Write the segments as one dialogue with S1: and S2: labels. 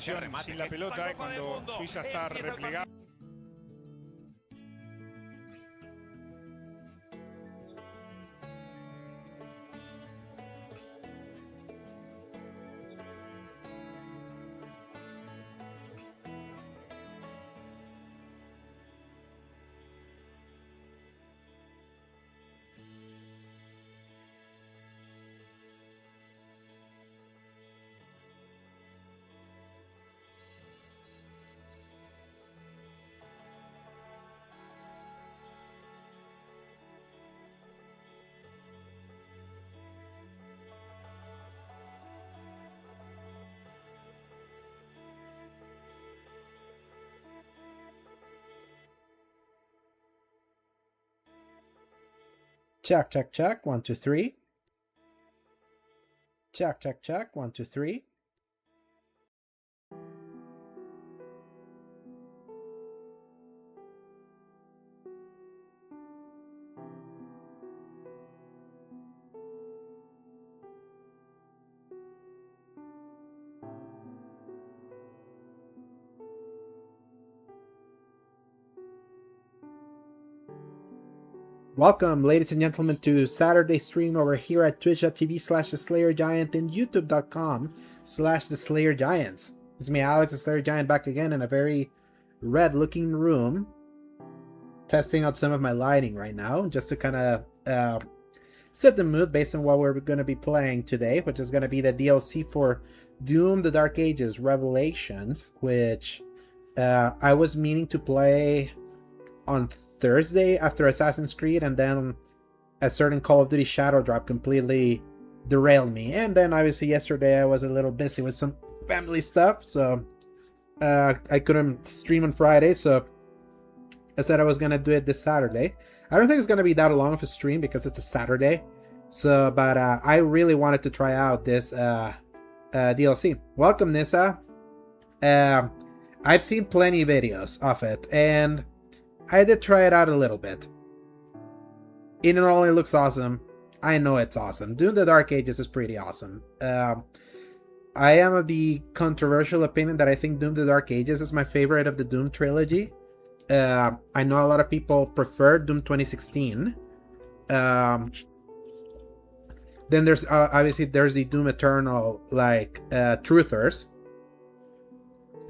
S1: posición sin la pelota cuando Suiza está replegada.
S2: Check, check, check. 1, 2, 3. Check, check, check. 1, 2, 3. Welcome, ladies and gentlemen, to Saturday stream over here at twitch.tv/theslayergiant and youtube.com/theslayergiants. It's me, Alex, the Slayer Giant, back again in a very red-looking room, testing out some of my lighting right now, just to kind of set the mood based on what we're going to be playing today, which is going to be the DLC for Doom: The Dark Ages Revelations, which I was meaning to play on Thursday after Assassin's Creed, and then a certain Call of Duty Shadow Drop completely derailed me. And then obviously yesterday I was a little busy with some family stuff, so I couldn't stream on Friday, so I said I was gonna do it this Saturday. I don't think it's gonna be that long of a stream because it's a Saturday, so but I really wanted to try out this DLC. Welcome, Nissa. I've seen plenty of videos of it, and I did try it out a little bit. It not only looks awesome, I know it's awesome. Doom: The Dark Ages is pretty awesome. I am of the controversial opinion that I think Doom: The Dark Ages is my favorite of the Doom trilogy. I know a lot of people prefer Doom 2016. Then there's obviously there's the Doom Eternal truthers.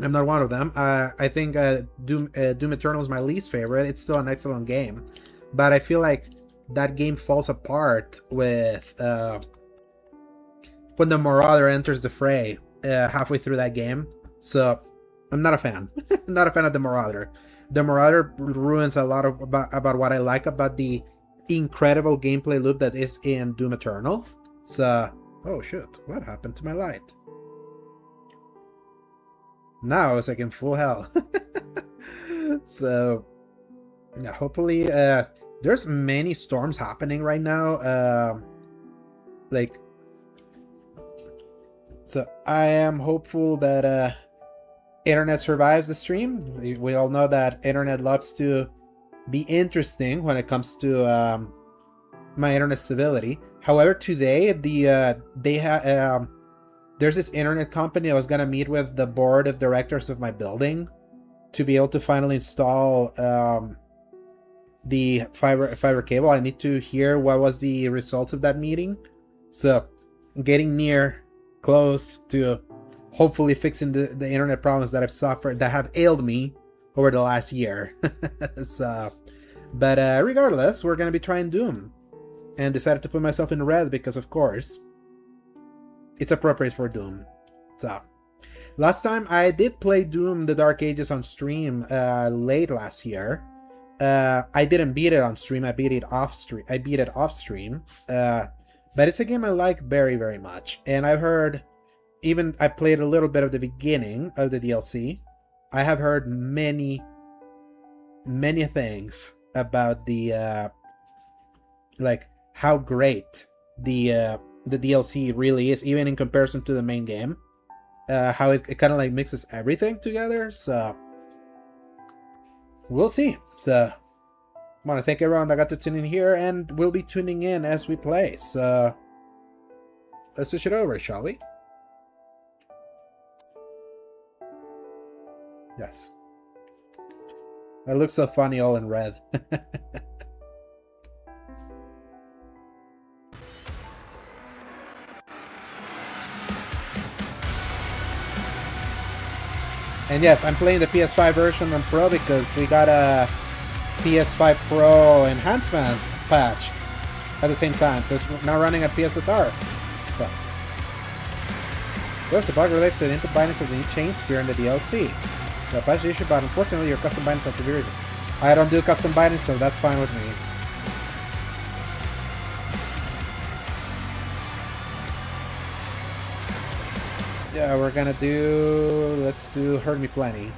S2: I'm not one of them. I think Doom Eternal is my least favorite. It's still an excellent game, but I feel like that game falls apart with when the Marauder enters the fray halfway through that game. So I'm not a fan. I'm not a fan of the Marauder. The Marauder ruins a lot of about what I like about the incredible gameplay loop that is in Doom Eternal. So, oh shit, what happened to my light? Now it's like in full hell. So yeah, hopefully there's many storms happening right now, so I am hopeful that internet survives the stream. We all know that internet loves to be interesting when it comes to my internet stability. However, today there's this internet company I was gonna meet with the board of directors of my building to be able to finally install the fiber cable. I need to hear what was the results of that meeting. So I'm getting close to hopefully fixing the internet problems that I've suffered, that have ailed me over the last year. But regardless, we're gonna be trying Doom, and decided to put myself in red because, of course, it's appropriate for Doom. So, last time I did play Doom: The Dark Ages on stream late last year. I didn't beat it on stream. I beat it off stream. But it's a game I like very, very much. And I've heard, even I played a little bit of the beginning of the DLC. I have heard many, many things about the how great the DLC really is, even in comparison to the main game. How it kind of like mixes everything together. So we'll see. So I want to thank everyone that got to tune in here, and we'll be tuning in as we play. So let's switch it over, shall we? Yes. It looks so funny all in red. And yes, I'm playing the PS5 version on Pro because we got a PS5 Pro enhancement patch at the same time, so it's now running at PSSR. So there's a bug related to the input bindings of the new chain spear in the DLC. The patch issue, but unfortunately your custom bindings have to be written. I don't do custom bindings, so that's fine with me. Yeah, we're gonna do... let's do Hurt Me Plenty.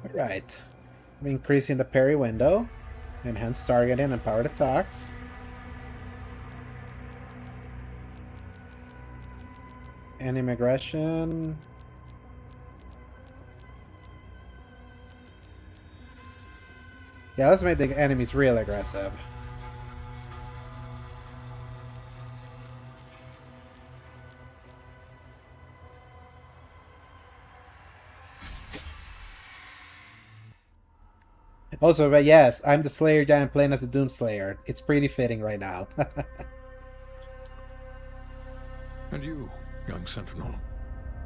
S2: Alright. I'm increasing the parry window. Enhance targeting and powered attacks. Enemy aggression. Yeah, let's make the enemies real aggressive. Also, but yes, I'm the Slayer Giant playing as a Doomslayer. It's pretty fitting right now.
S3: And you, young Sentinel.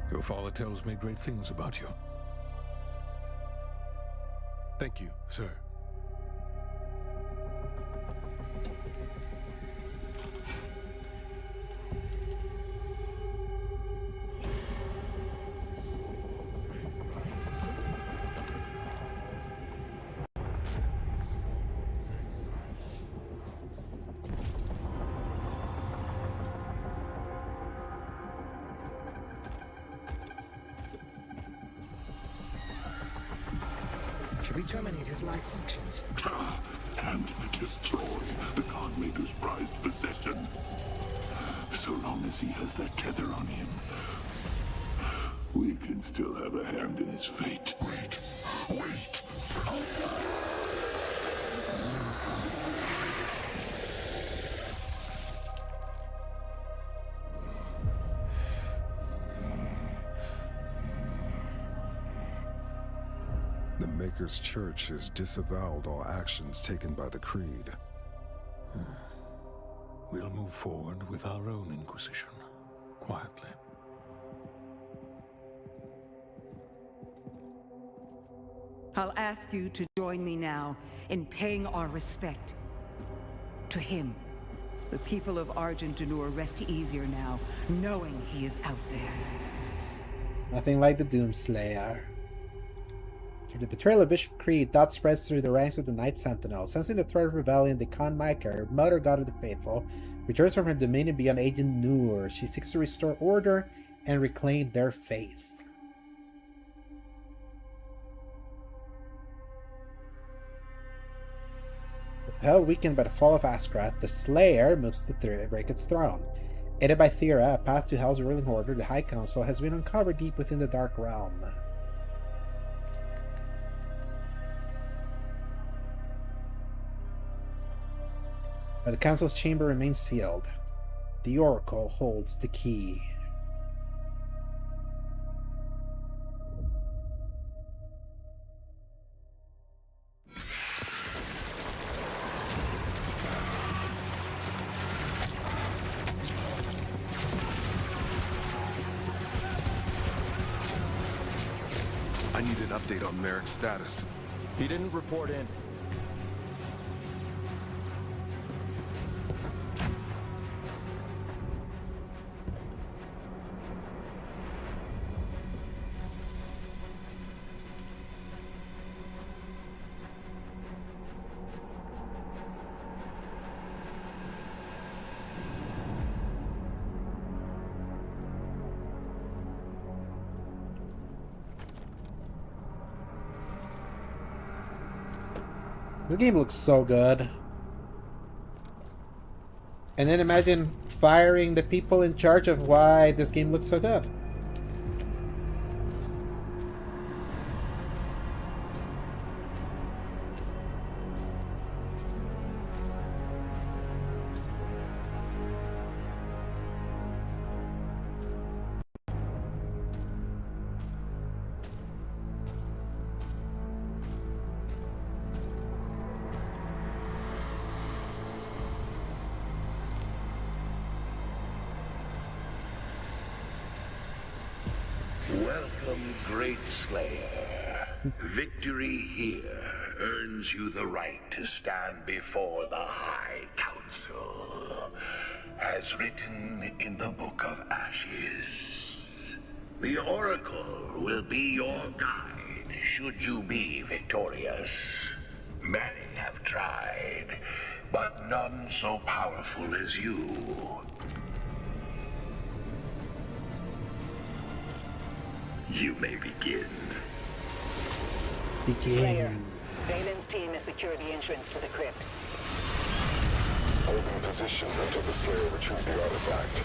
S3: Your father tells me great things about you.
S4: Thank you, sir.
S5: Should we terminate his life functions?
S6: And destroy the Godmaker's prized possession. So long as he has that tether on him, we can still have a hand in his fate. Wait.
S4: The Maker's Church has disavowed all actions taken by the Creed.
S3: We'll move forward with our own Inquisition, quietly.
S7: I'll ask you to join me now in paying our respect to him. The people of Argent D'Nur rest easier now, knowing he is out there.
S2: Nothing like the Doomslayer. Through the betrayal of Bishop Creed, doubt spreads through the ranks of the Knight Sentinel. Sensing the threat of rebellion, the Khan Maykr, Mother God of the Faithful, returns from her dominion beyond Agent Nur. She seeks to restore order and reclaim their faith. With hell weakened by the fall of Askrath, the Slayer moves to break its throne. Aided by Thera, a path to Hell's ruling order, the High Council has been uncovered deep within the Dark Realm. But the Council's chamber remains sealed. The Oracle holds the key.
S4: I need an update on Merrick's status.
S5: He didn't report in.
S2: This game looks so good. And then imagine firing the people in charge of why this game looks so good.
S8: Welcome, Great Slayer. Victory here earns you the right to stand before the High Council, as written in the Book of Ashes. The Oracle will be your guide should you be victorious. Many have tried, but none so powerful as you. You may begin.
S2: Begin.
S9: Valen's team has secured the entrance to the crypt.
S4: Holding position until the Slayer retrieves the artifact.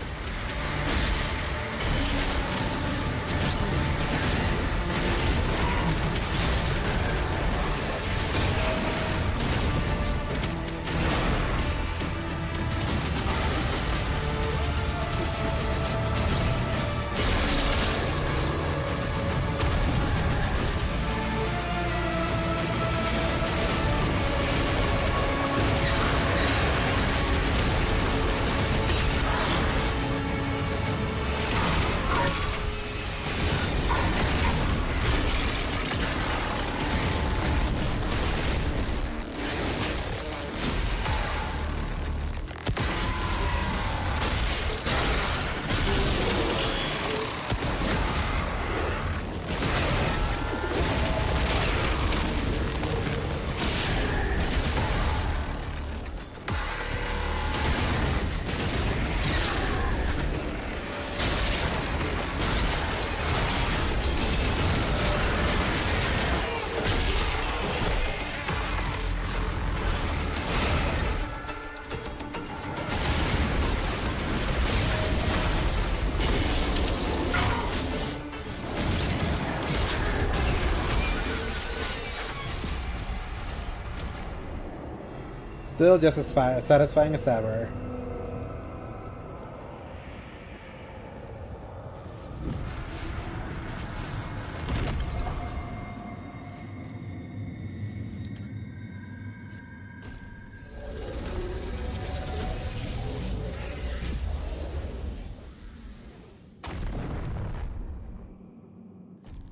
S2: Still just as satisfying as ever.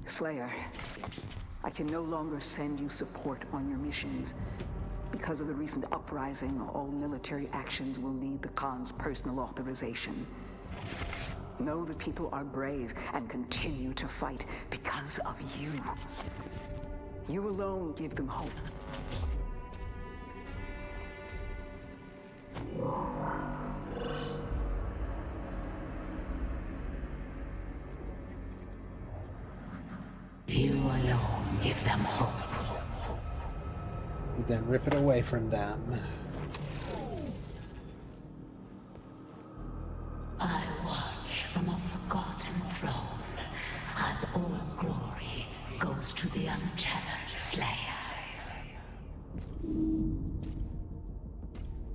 S7: Slayer, I can no longer send you support on your missions. Because of the recent uprising, all military actions will need the Khan's personal authorization. Know the people are brave and continue to fight because of you. You alone give them hope. You alone give them hope.
S2: Then rip it away from them.
S10: I watch from a forgotten throne as all glory goes to the untethered Slayer.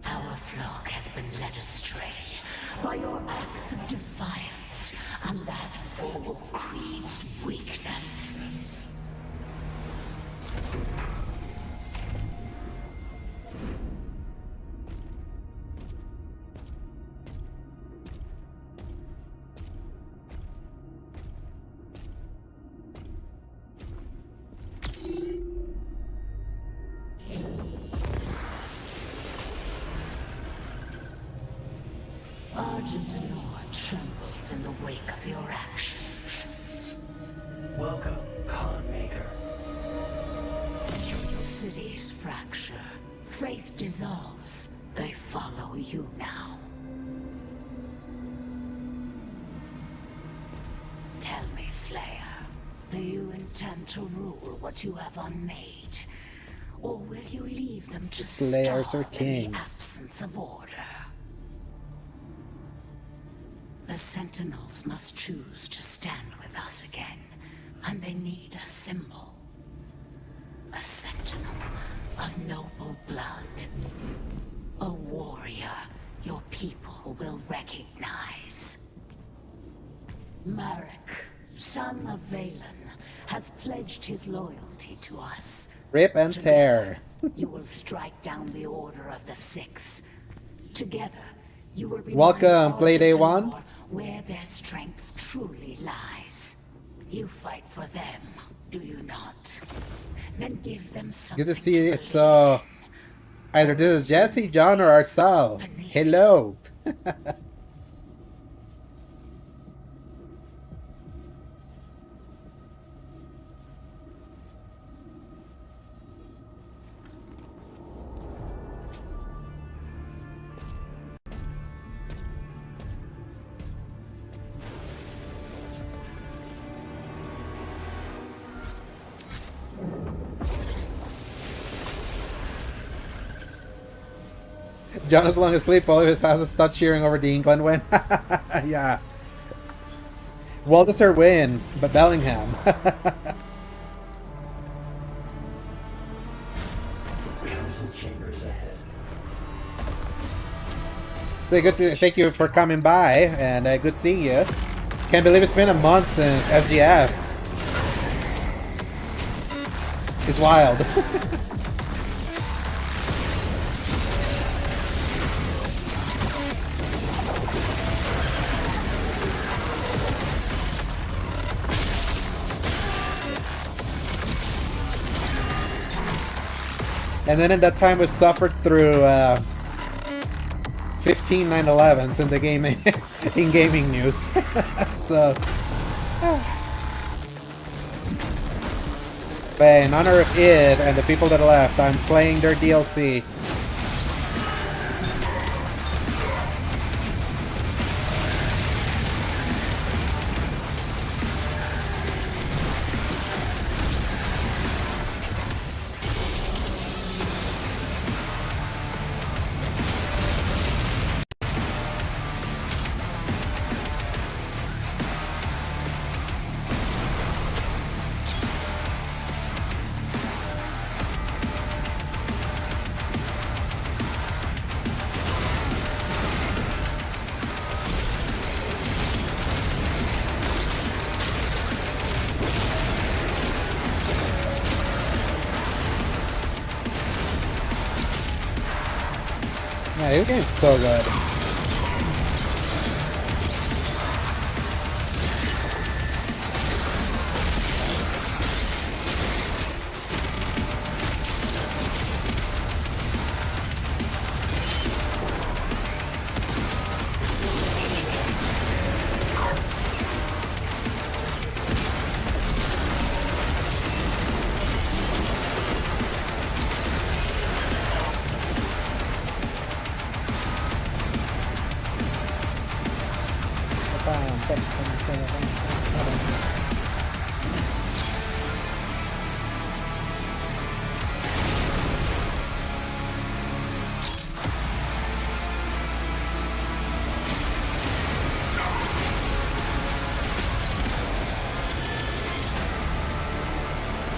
S10: Our flock has been led astray by your acts of defiance and that foul creed's weakness. Argent Danor trembles in the wake of your actions.
S5: Welcome, Khanmaker.
S10: Cities fracture, faith dissolves. They follow you now. Tell me, Slayer, do you intend to rule what you have unmade? Or will you leave them to
S2: Slayers
S10: starve
S2: are
S10: in the
S2: kings.
S10: absence of order? The Sentinels must choose to stand with us again, and they need a symbol. A sentinel of noble blood. A warrior your people will recognize. Marek, son of Valen, has pledged his loyalty to us.
S2: Rip and tear.
S10: You will strike down the Order of the Six. Together, you will remind
S2: Welcome,
S10: all
S2: Play Day
S10: to
S2: 1.
S10: know where their strength truly lies. You fight for them, do you not? Then give them something.
S2: Good to see you. So, either this is Jesse, John, or Arsal. Hello. John is long asleep. All of his houses start cheering over the England win. Yeah. Well deserved win, but Bellingham. Thank you for coming by, and good seeing you. Can't believe it's been a month since SGF. It's wild. And then in that time we've suffered through 15 9/11s in the game in gaming news. So but in honor of id and the people that left, I'm playing their DLC. Yeah, this game's so good.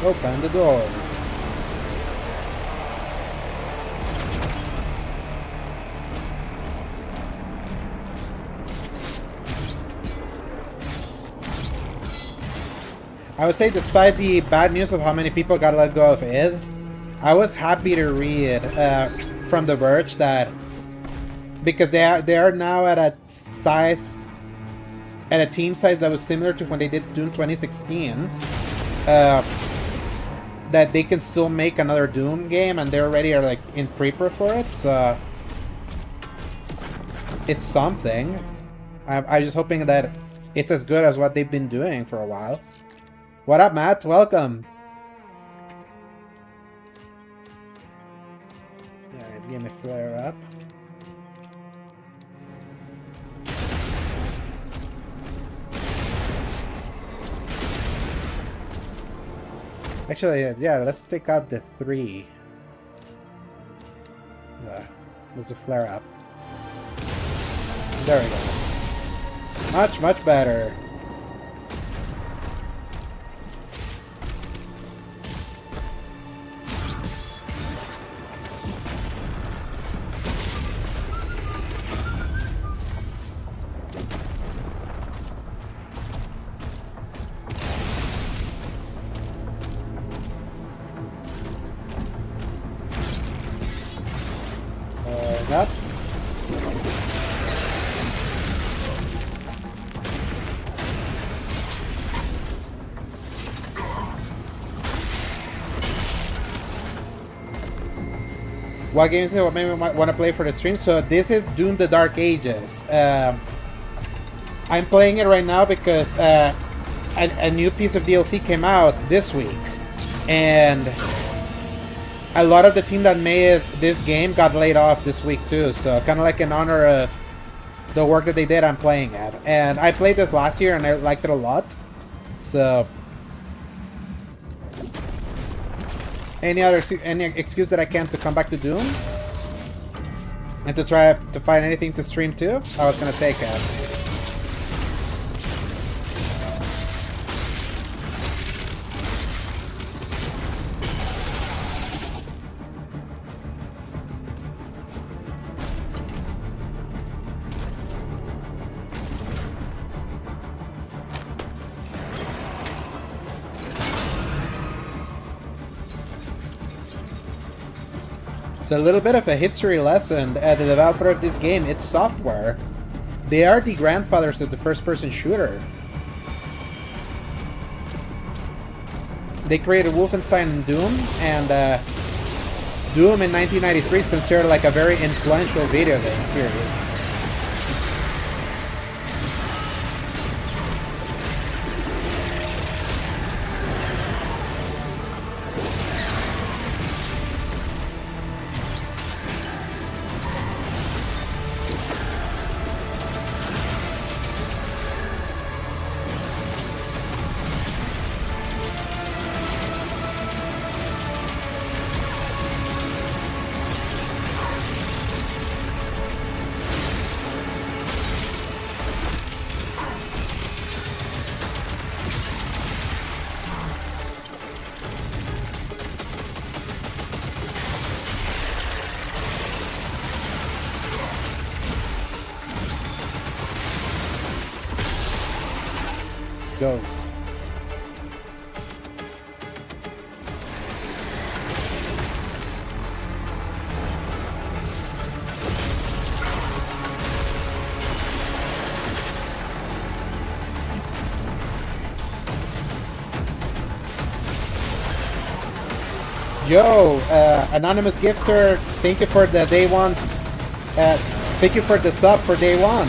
S2: Open the door. I would say despite the bad news of how many people got let go of id, I was happy to read from The Verge that because they are now at a size, at a team size that was similar to when they did Doom 2016, that they can still make another Doom game and they already are like in pre-pro for it, so it's something. I'm just hoping that it's as good as what they've been doing for a while. What up, Matt? Welcome. Yeah, give me flare up. Actually, yeah, let's take out the 3. Yeah, there's a flare up. There we go. Much, much better. Up. What games do I maybe want to play for the stream? So this is Doom: The Dark Ages. I'm playing it right now because a new piece of DLC came out this week, and a lot of the team that made this game got laid off this week too. So kind of like in honor of the work that they did, I'm playing it. And I played this last year and I liked it a lot. So any excuse that I can to come back to Doom and to try to find anything to stream too, I was gonna take it. So a little bit of a history lesson. The developer of this game, id Software, they are the grandfathers of the first-person shooter. They created Wolfenstein and Doom, and Doom in 1993 is considered like a very influential video game series. Go. Yo, anonymous gifter, thank you for the day one. Thank you for the sub for day one.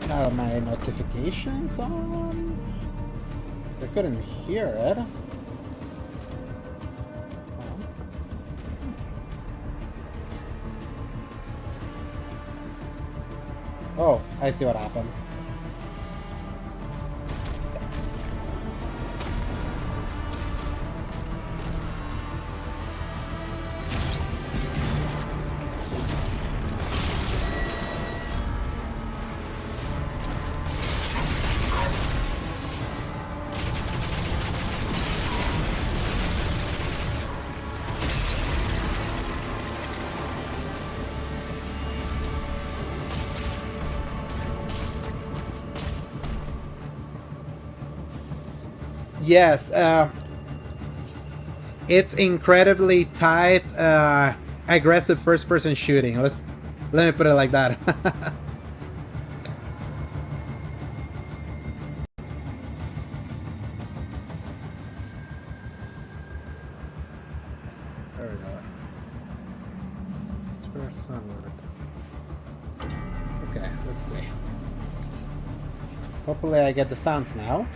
S2: Now my notifications on? So I couldn't hear it. Oh, I see what happened. Yes, it's incredibly tight, aggressive first-person shooting. Let me put it like that. There we go. Okay, let's see. Hopefully I get the sounds now.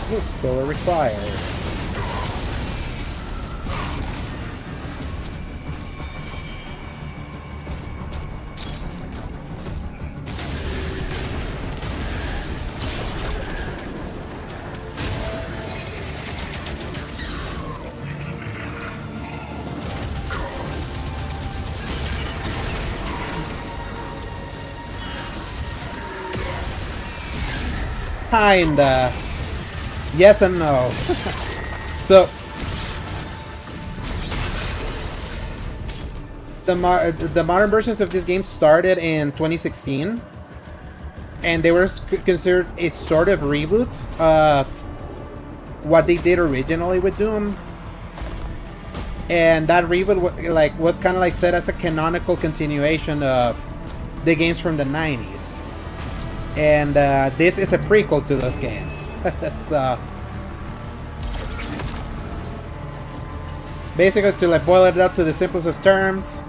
S2: No skill required. Kinda. Yes and no. So the modern versions of this game started in 2016, and they were considered a sort of reboot of what they did originally with Doom. And that reboot was kind of like set as a canonical continuation of the games from the 90s. And this is a prequel to those games. So basically, to like boil it up to the simplest of terms,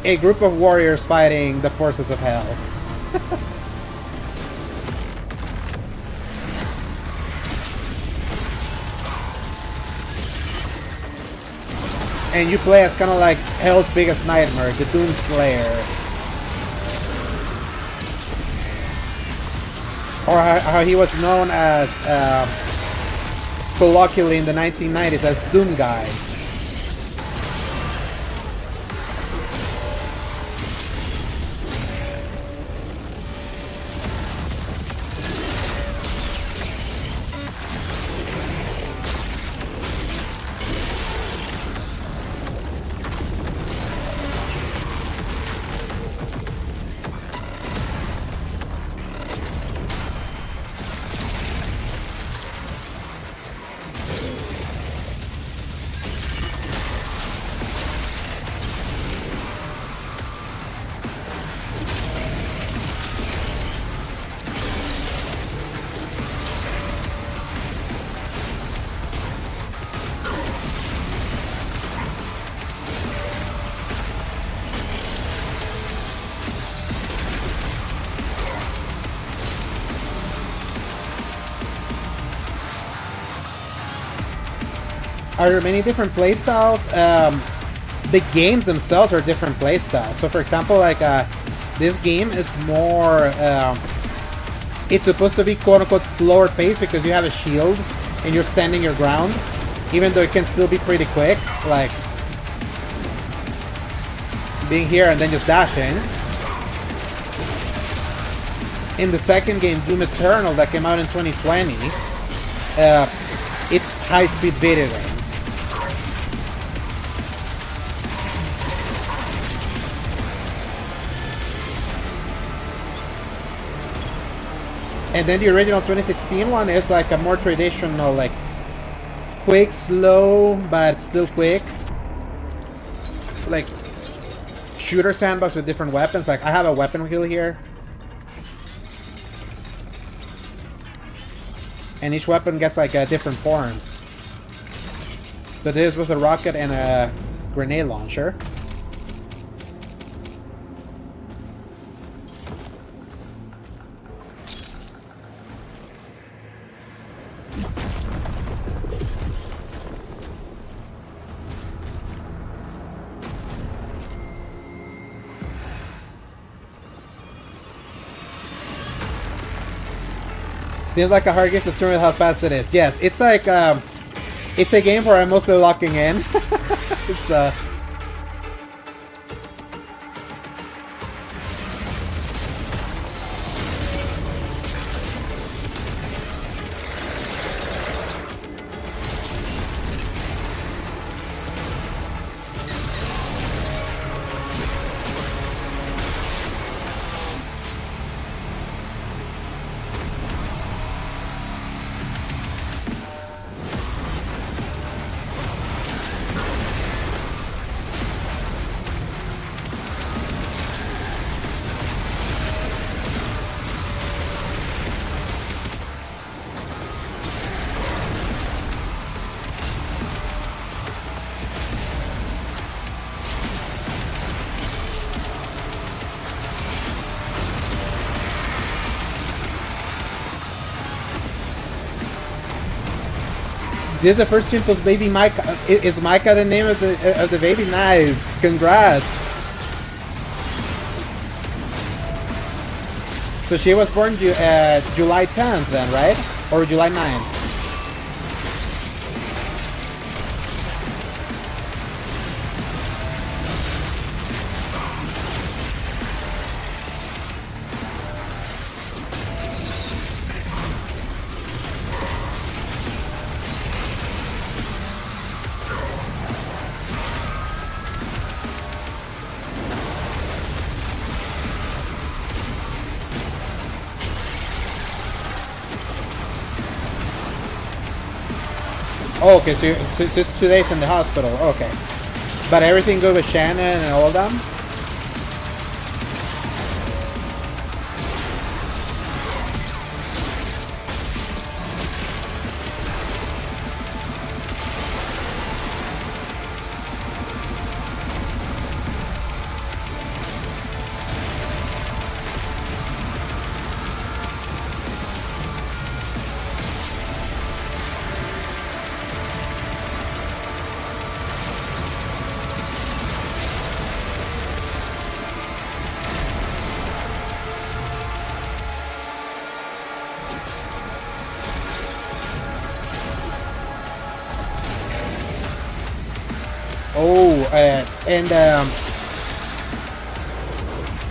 S2: a group of warriors fighting the forces of hell. And you play as kind of like Hell's biggest nightmare, the Doom Slayer. Or how he was known as, colloquially in the 1990s, as Doom Guy. Are there many different playstyles? The games themselves are different playstyles. So for example, like this game is more, it's supposed to be quote-unquote slower paced because you have a shield and you're standing your ground, even though it can still be pretty quick, like being here and then just dashing. In the second game, Doom Eternal, that came out in 2020, it's high-speed video game. And then the original 2016 one is like a more traditional, like quick, slow, but still quick. Like shooter sandbox with different weapons. Like I have a weapon wheel here. And each weapon gets like different forms. So this was a rocket and a grenade launcher. Seems like a hard game to stream with how fast it is. Yes, it's like it's a game where I'm mostly locking in. It's This is the first stream post baby Micah. Is Micah the name of the baby? Nice. Congrats. So she was born July 10th then, right? Or July 9th? Oh, okay, so it's 2 days in the hospital. Okay. But everything good with Shannon and all of them?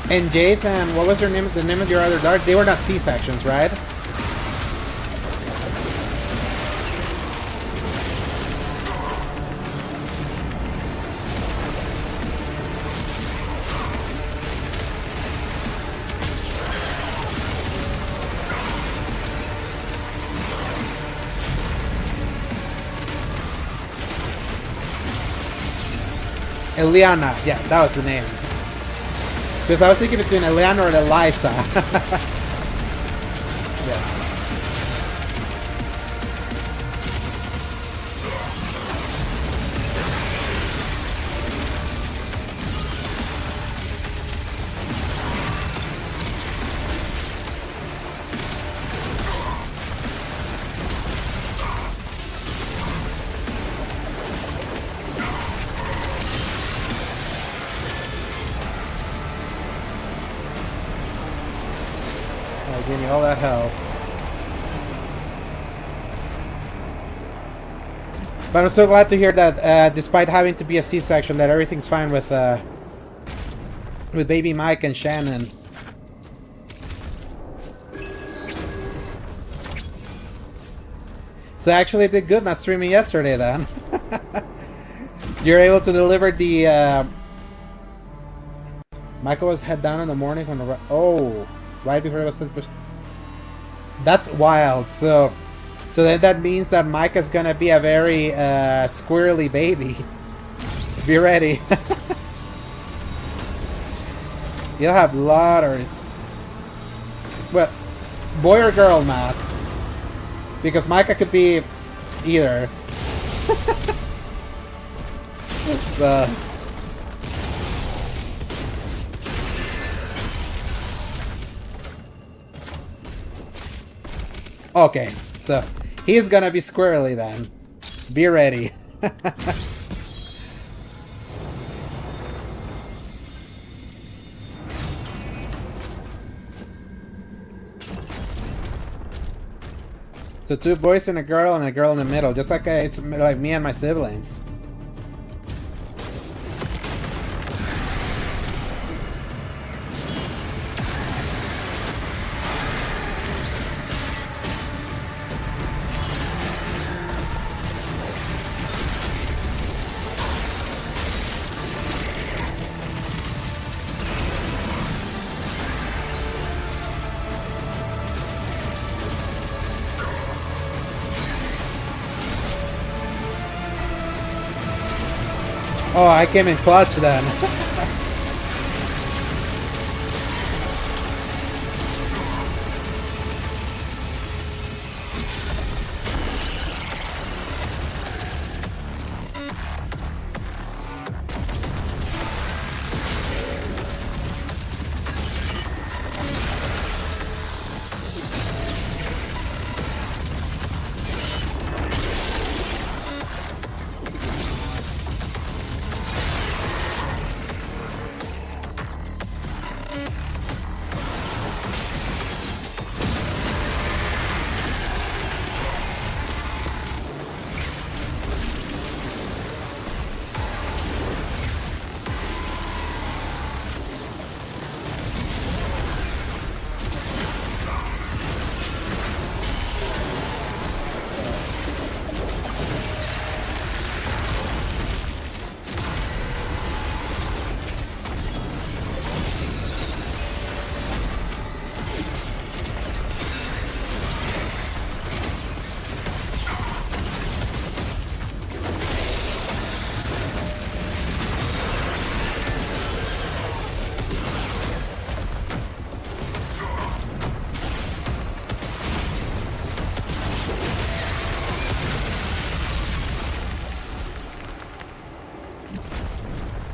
S2: And Jason, what was her name? The name of your other daughter? They were not C-sections, right? Eliana, yeah, that was the name. Because I was thinking between Eliana and Eliza. Yeah. Give me all that help. But I'm so glad to hear that despite having to be a C-section, that everything's fine with baby Mike and Shannon. So I actually did good not streaming yesterday then. You're able to deliver the Michael was head down in the morning when the right before it was sent. That's wild. So then that means that Micah's gonna be a very squirrely baby. Be ready. You'll have a lot of... Well, boy or girl, Matt. Because Micah could be either. It's okay, so he's gonna be squirrely then. Be ready. So 2 boys and a girl in the middle, just like it's like me and my siblings. Oh, I came in clutch then.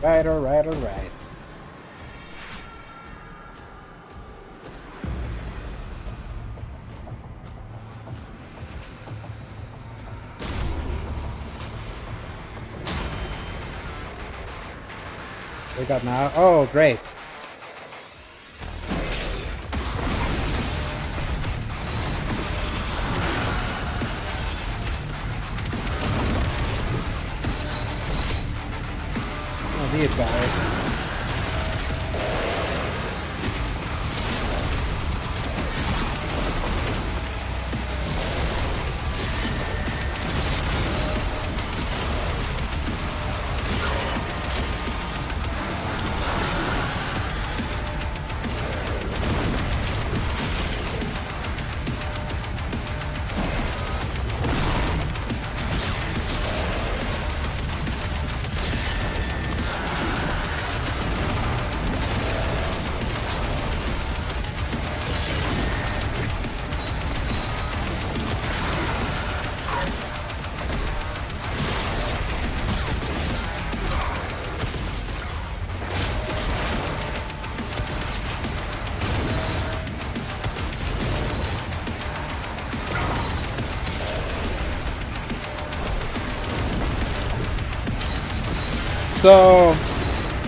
S2: Alright, alright, alright. We got now. Oh, great. Oh, these guys. So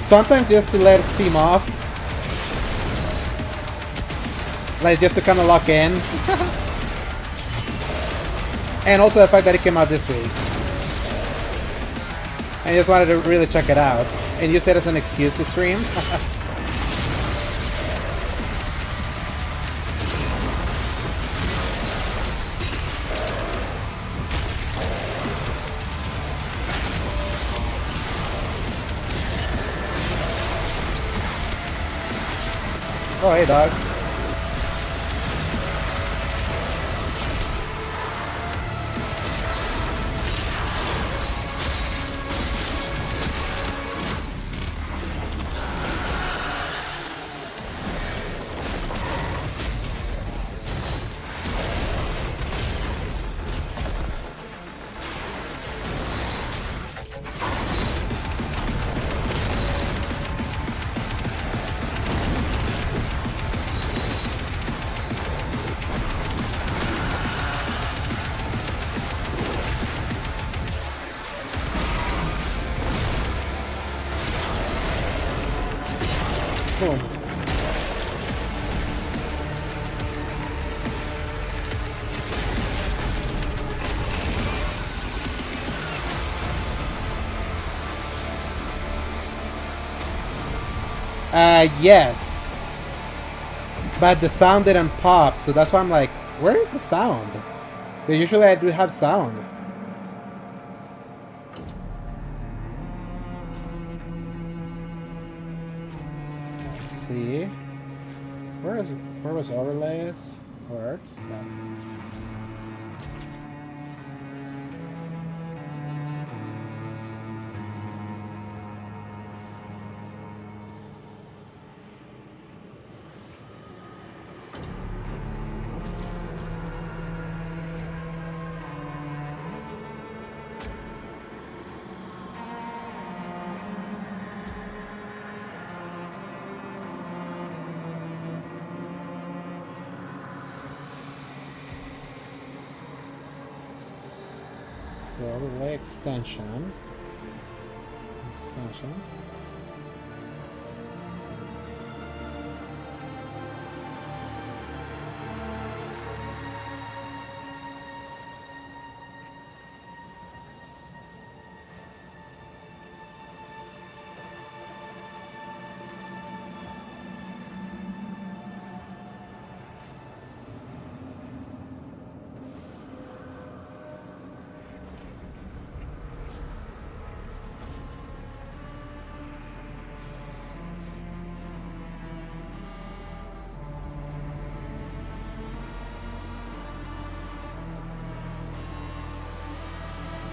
S2: sometimes just to let it steam off, like just to kind of lock in, and also the fact that it came out this week, and just wanted to really check it out, and use it as an excuse to stream. Oh, hey, dog. Boom. Yes. But the sound didn't pop, so that's why I'm like, where is the sound? Because usually I do have sound. See, where was overlays? Alerts? No. Overlay extensions.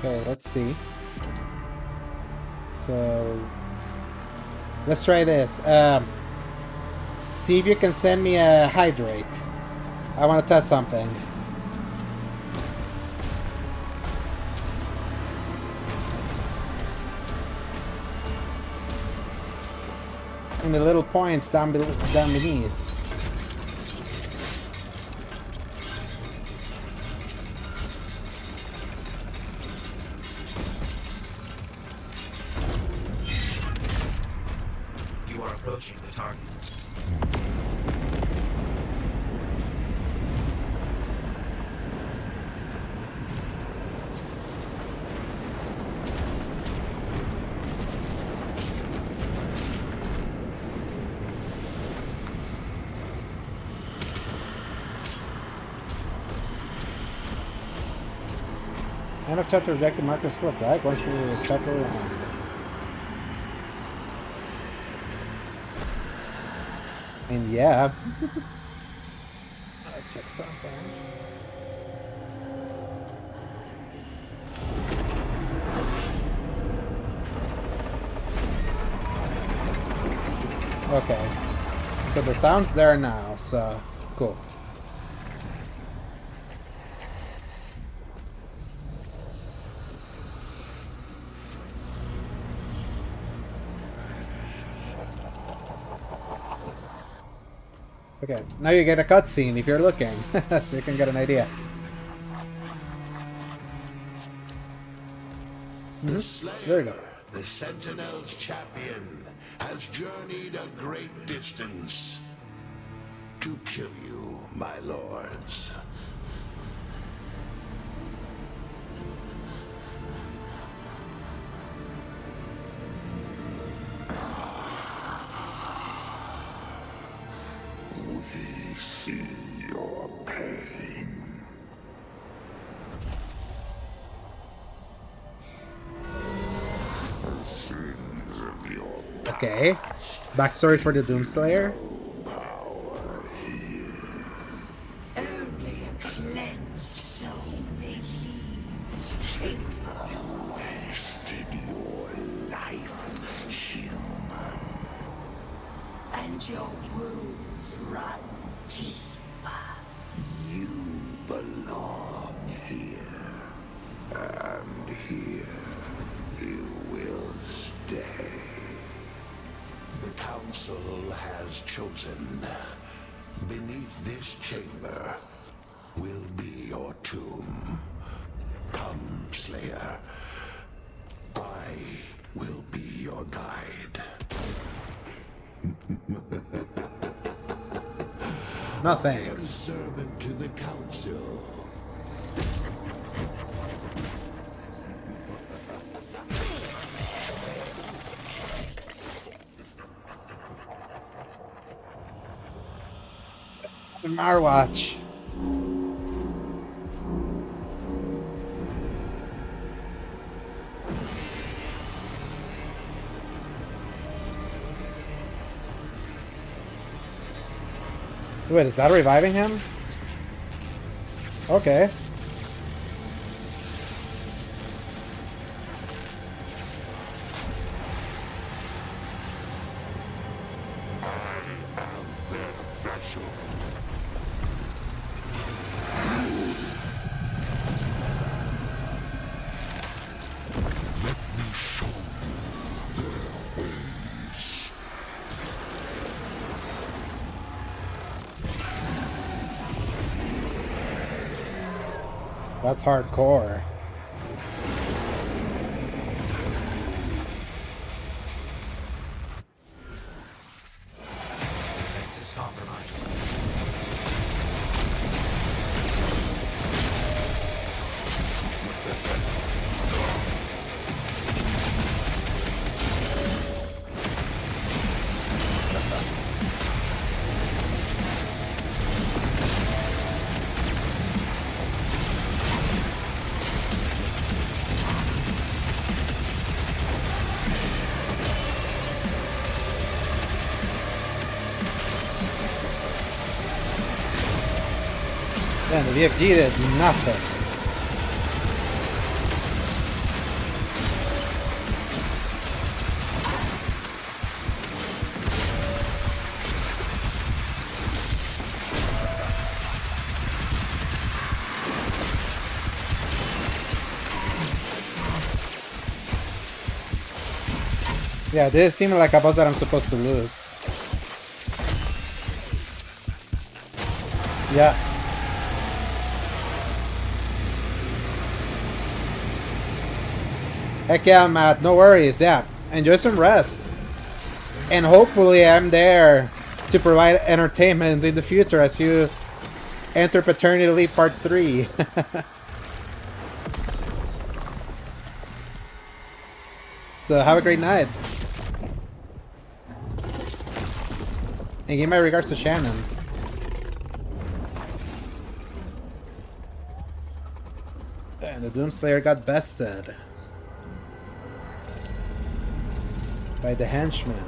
S2: Okay, let's see. So let's try this. See if you can send me a hydrate. I want to test something. in the little points down beneath.
S5: You are approaching the target.
S2: End of chapter rejected marker slip, right? Once we check around. And yeah. Gotta check something. Okay. So the sound's there now, so cool. Okay, now you get a cutscene if you're looking, so you can get an idea.
S8: The Slayer,
S2: There we go.
S8: the Sentinel's champion, has journeyed a great distance to kill you, my lords. We see your pain. The sins of your
S2: Okay. Backstory for the Doomslayer.
S8: power here.
S10: Only a cleansed soul may leave this chamber.
S8: Wasted your life, human.
S10: And your wounds run deeper.
S8: You belong here. And here you will stay. The Council has chosen. Beneath this chamber will be your tomb. Come, Slayer. I will be your guide.
S2: No thanks.
S8: Servant to the Council.
S2: Marwatch. Wait, is that reviving him? Okay. That's hardcore.
S5: Defense is compromised.
S2: Man, the VFG did nothing. Yeah, this seemed like a boss that I'm supposed to lose. Yeah. Heck yeah, Matt. No worries. Yeah. Enjoy some rest. And hopefully I'm there to provide entertainment in the future as you enter Paternity Leave Part 3. So have a great night. And give my regards to Shannon. And the Doomslayer got bested by the henchman.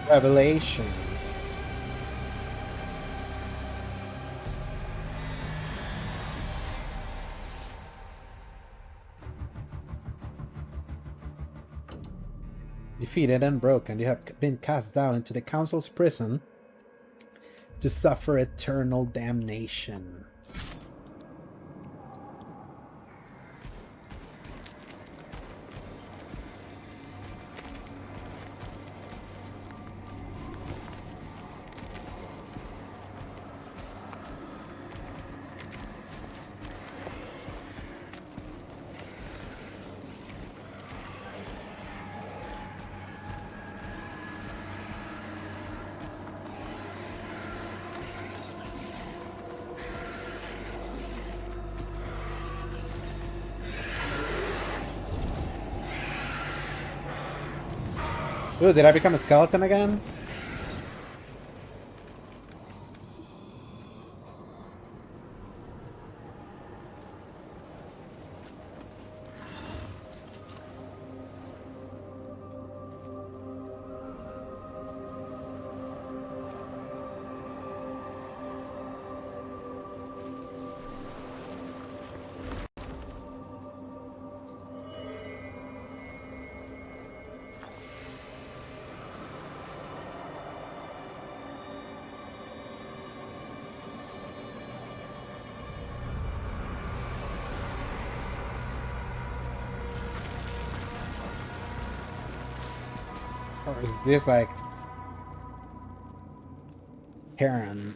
S2: Revelations. Defeated and broken, you have been cast down into the Council's prison to suffer eternal damnation. Ooh, did I become a skeleton again? Or is this like Karen?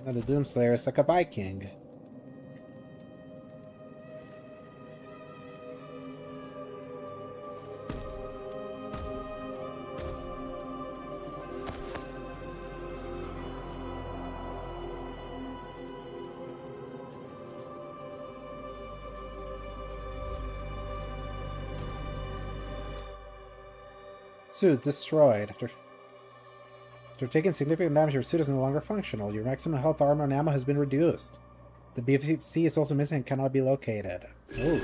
S2: Now the Doomslayer is like a Viking. Suit destroyed. After taking significant damage, your suit is no longer functional. Your maximum health, armor, and ammo has been reduced. The BFC is also missing and cannot be located. Oh.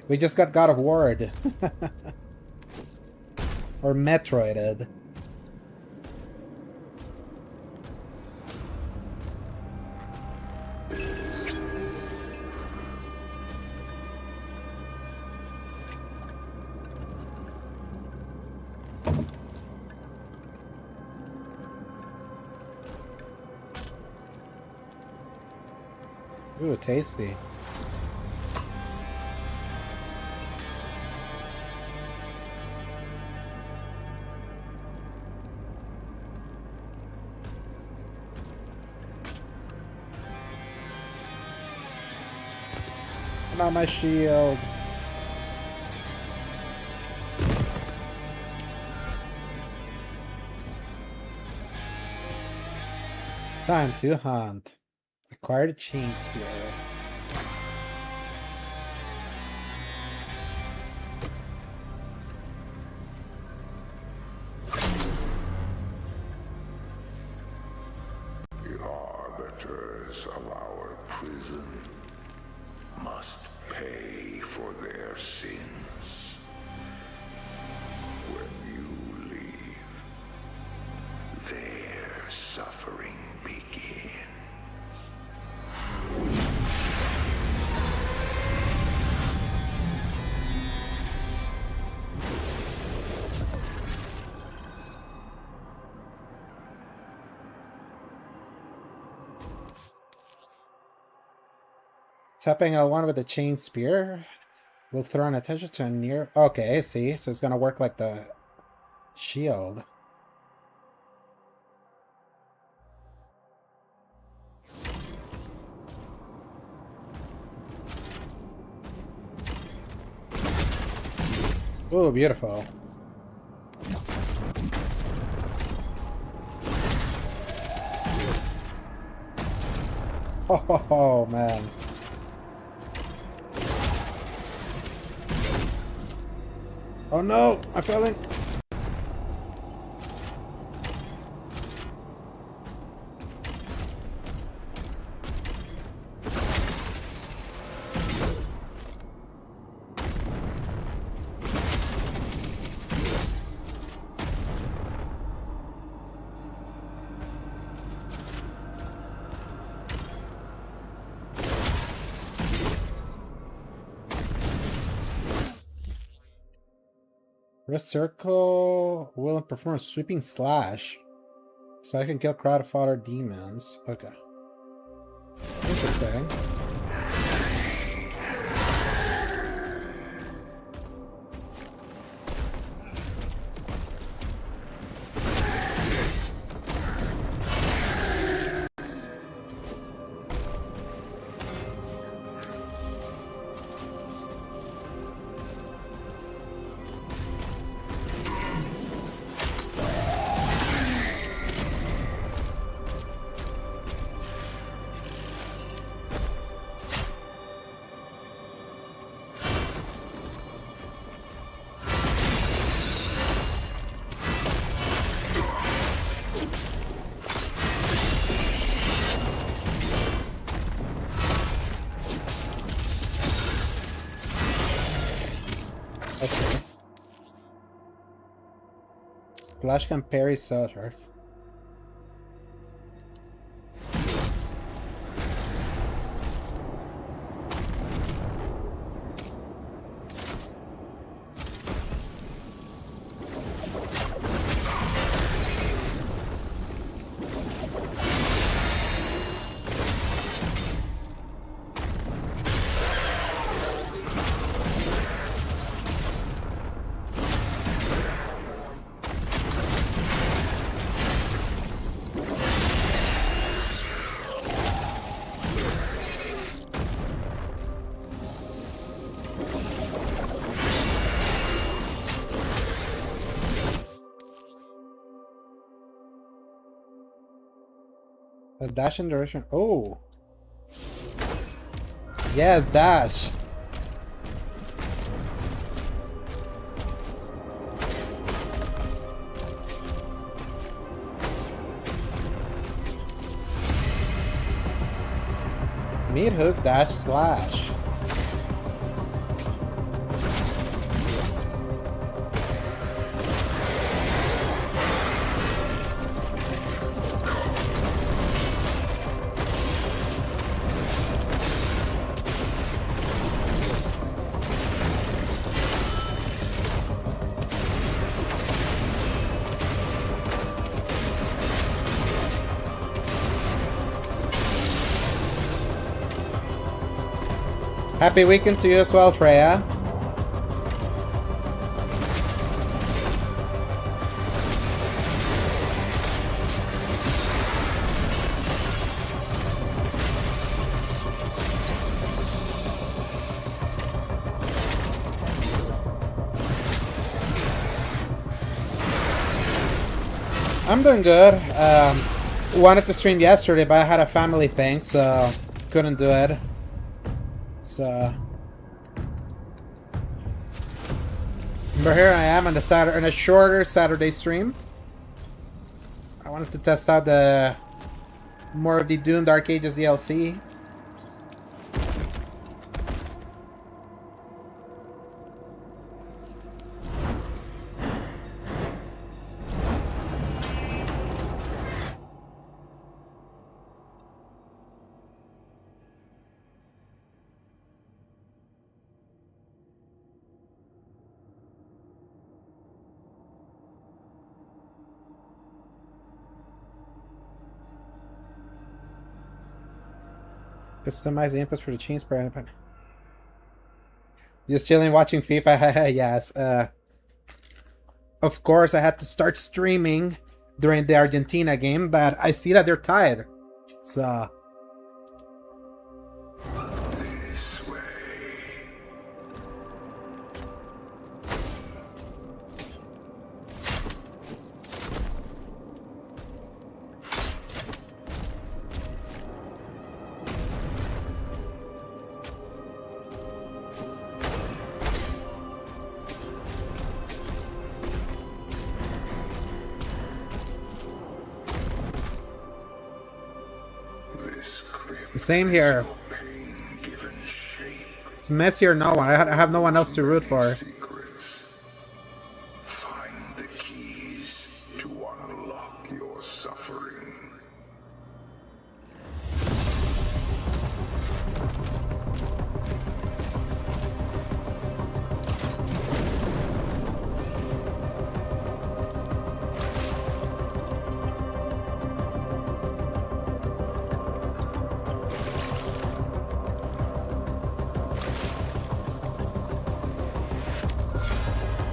S2: We just got God of War'd. Or Metroided. Ooh, tasty. Not my shield. Time to hunt. Acquired a chain spear.
S8: The arbiters of our prison must pay for their sins. When you leave, their suffering begins.
S2: Tapping L1 with the chain spear will throw an attention to a near... Okay, I see. So it's gonna work like the shield. Oh, beautiful. Oh, man. Oh no, I'm failing. Rest circle will perform a sweeping slash. So I can kill crowd of fodder demons. Okay. Interesting. Flash can parry soldiers. A dash in direction. Oh. Yes, dash. Meat hook dash slash. Happy weekend to you as well, Freya. I'm doing good. wanted to stream yesterday, but I had a family thing, so couldn't do it. So, but here I am on a shorter Saturday stream. I wanted to test out the more of the Doom Dark Ages DLC. Customize the inputs for the chain spray. Just chilling, watching FIFA. Yes. Of course, I had to start streaming during the Argentina game, but I see that they're tied. So.
S8: This way.
S2: Same here. It's messier. No one. I have no one else to root for.
S8: Find the keys to unlock your suffering.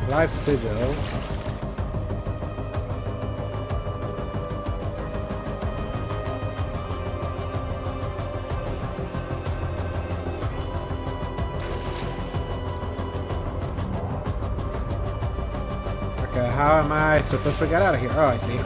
S2: Live sigil. Okay, how am I supposed to get out of here? Oh, I see.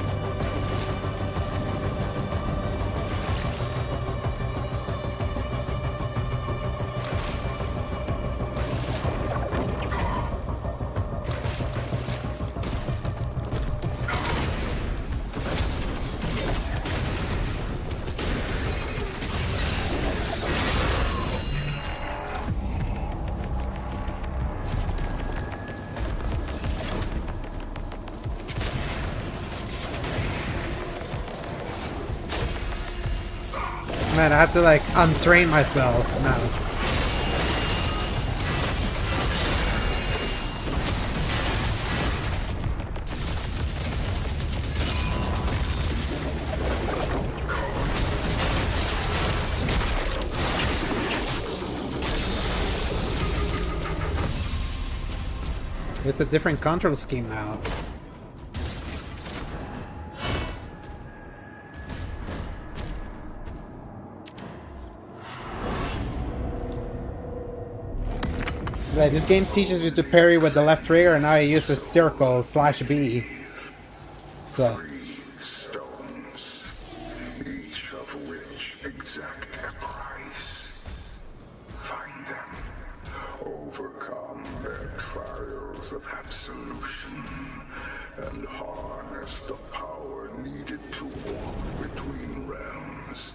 S2: Man, I have to like untrain myself now. It's a different control scheme now. Like, this game teaches you to parry with the left trigger, and now I use a circle /B. So.
S8: Stones, each of which exact a price. Find them, overcome their trials of absolution, and harness the power needed to walk between realms.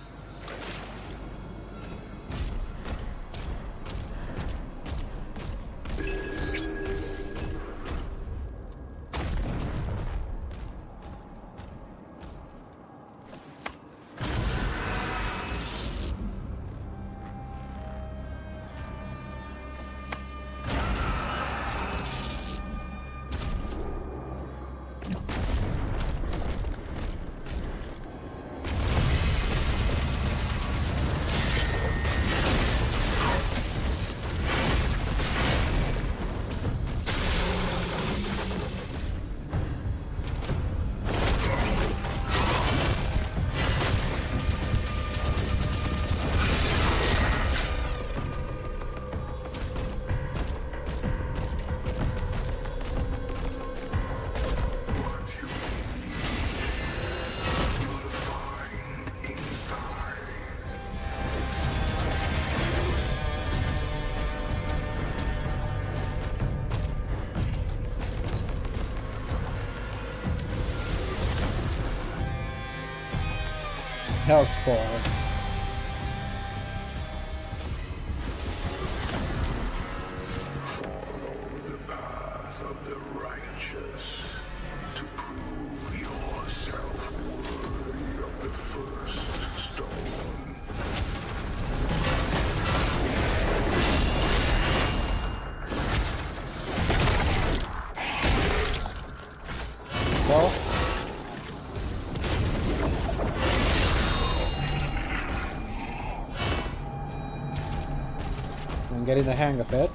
S2: Hellspore.
S8: The path of the righteous to prove yourself worthy of the first stone.
S2: Well, I'm getting the hang of it.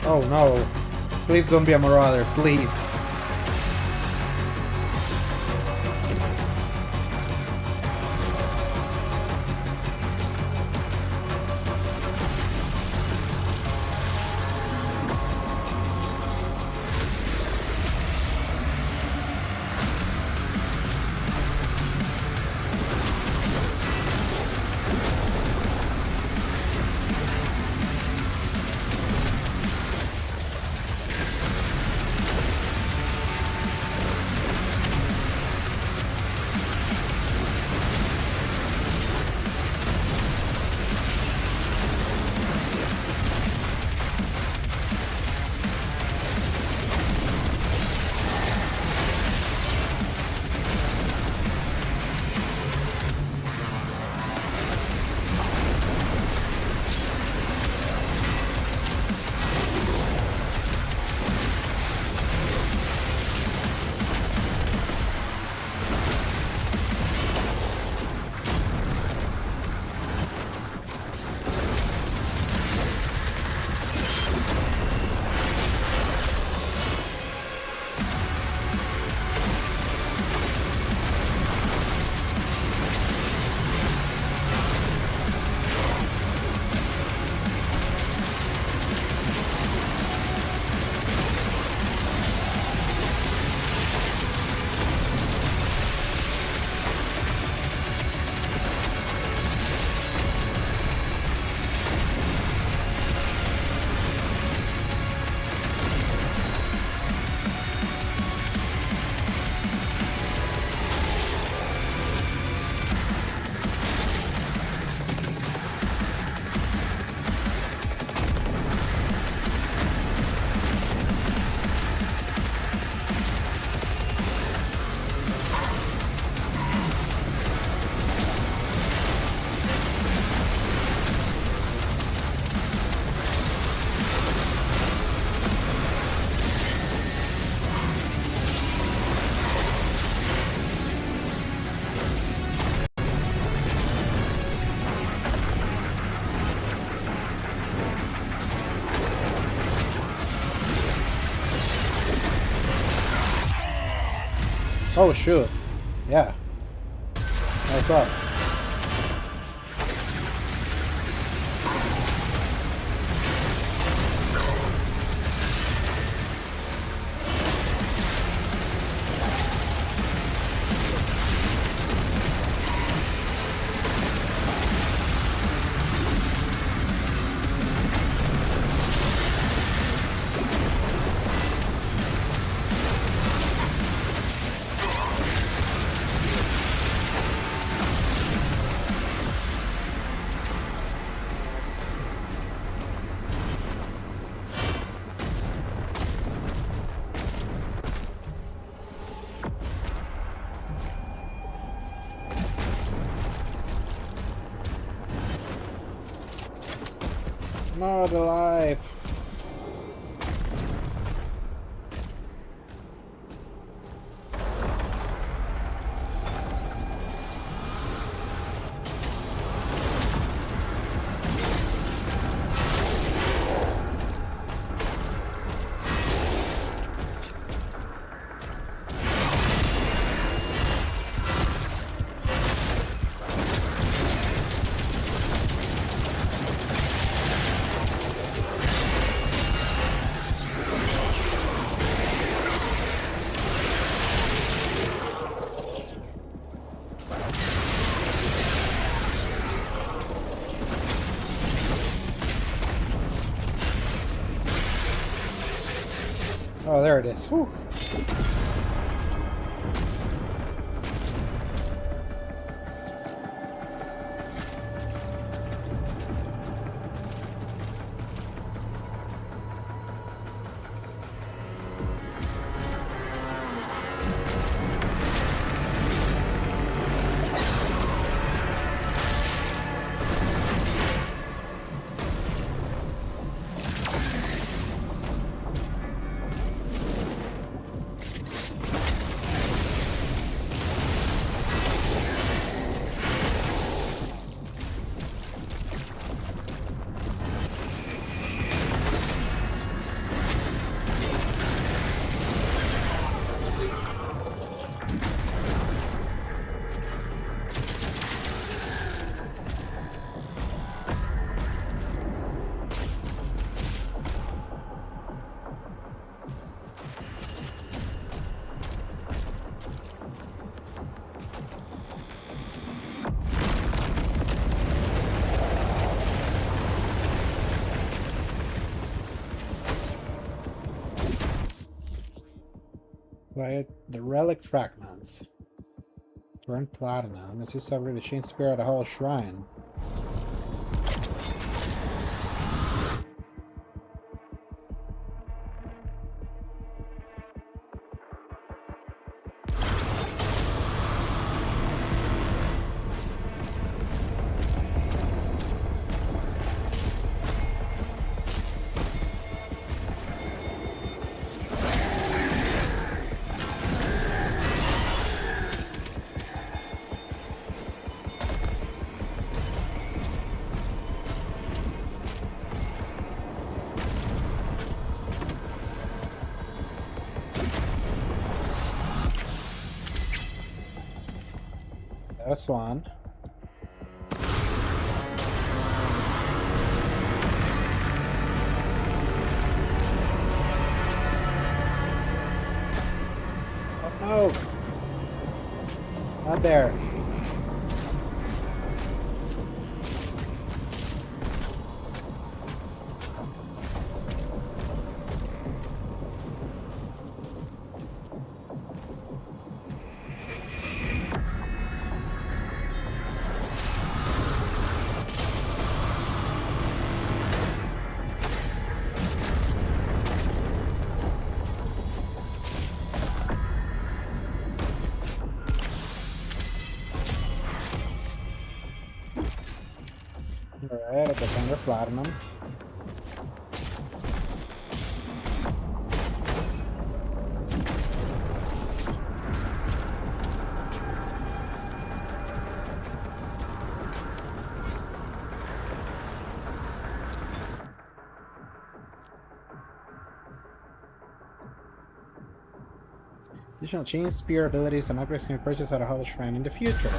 S2: Oh no. Please don't be a marauder, please. Oh shoot. Yeah. What's up? Not alive. Oh, there it is. Whew. Quiet the relic fragments. Burnt platinum. It's just over the chain spear at a hollow shrine. That's one. Oh no! Not there. Alright, I got under platinum. Additional chain spear abilities and upgrades can be purchased at a hollow shrine in the future.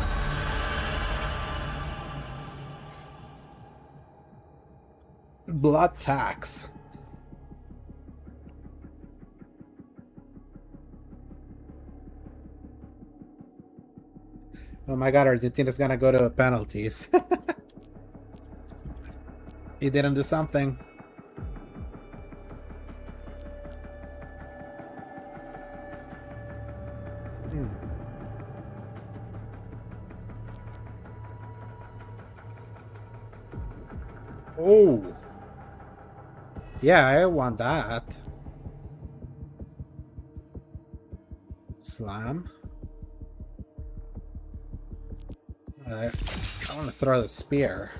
S2: Blood tax. Oh my god, Argentina's gonna go to penalties. He didn't do something. Oh. Yeah, I want that. Slam. I want to throw the spear.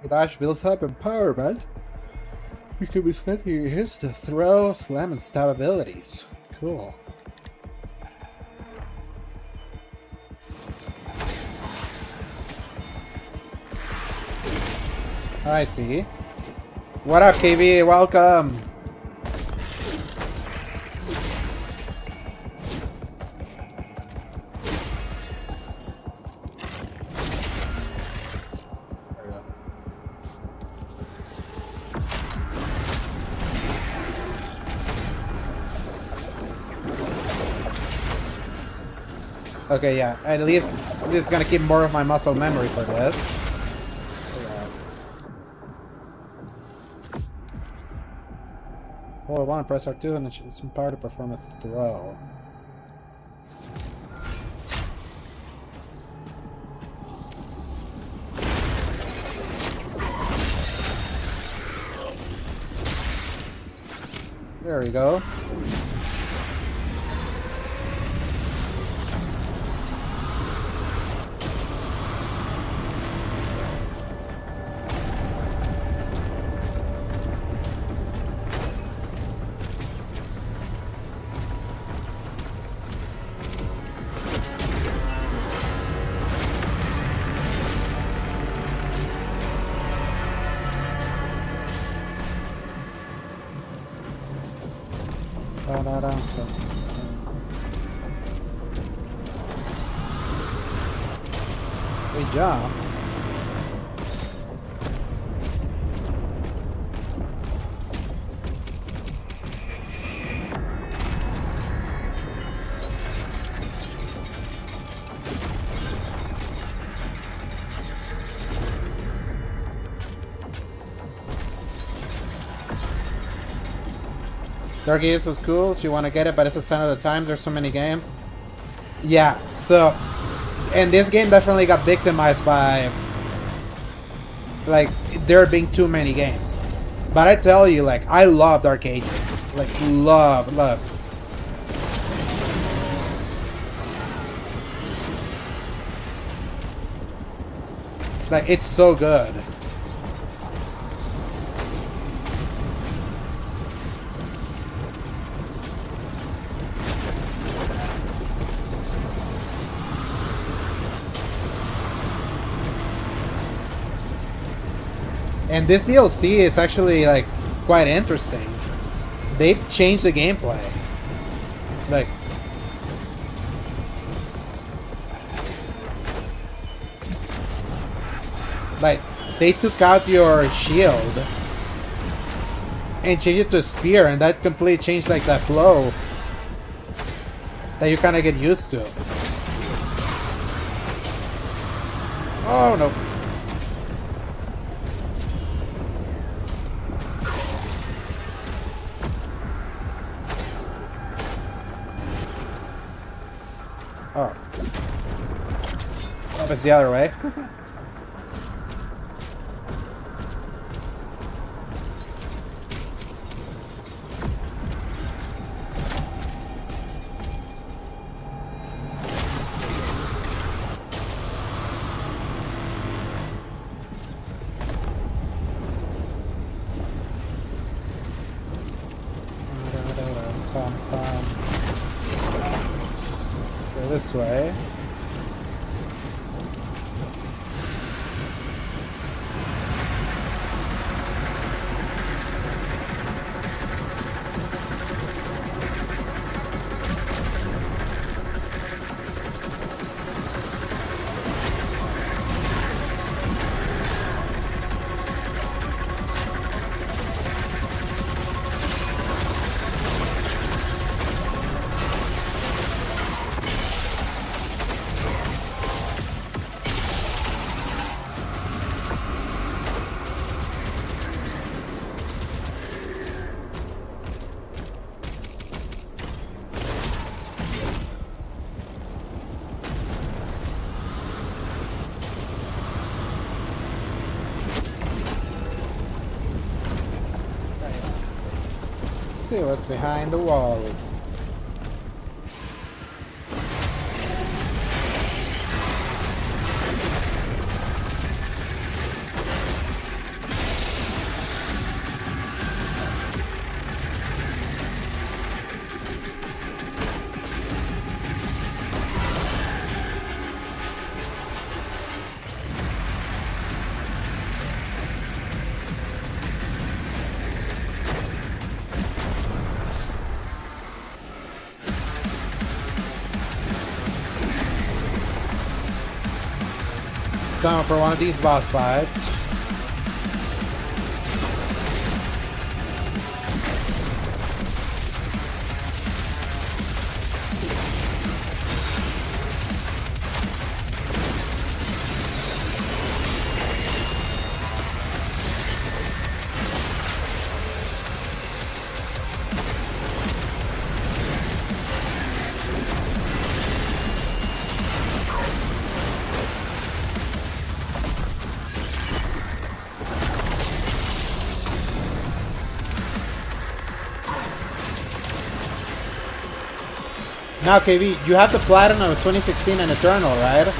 S2: Dash builds up empowerment. You can be spent his to throw, slam, and stab abilities. Cool. I see. What up, KB? Welcome. Okay, yeah. At least this is gonna keep more of my muscle memory for this. Oh, I want to press R2 and it's empowered to perform a throw. There we go. Good job. Dark Ages was cool, so you want to get it, but it's a sign of the times. There's so many games. Yeah, so... And this game definitely got victimized by... like, there being too many games. But I tell you, like, I love Dark Ages. Like, love. Like, it's so good. And this DLC is actually, like, quite interesting. They've changed the gameplay. Like, they took out your shield and changed it to a spear, and that completely changed, like, that flow that you kind of get used to. Oh, no. Oh. Oh, it's the other way. This way. See what's behind the wall. Time for one of these boss fights. Now, KB, you have the Platinum of 2016 and Eternal, right?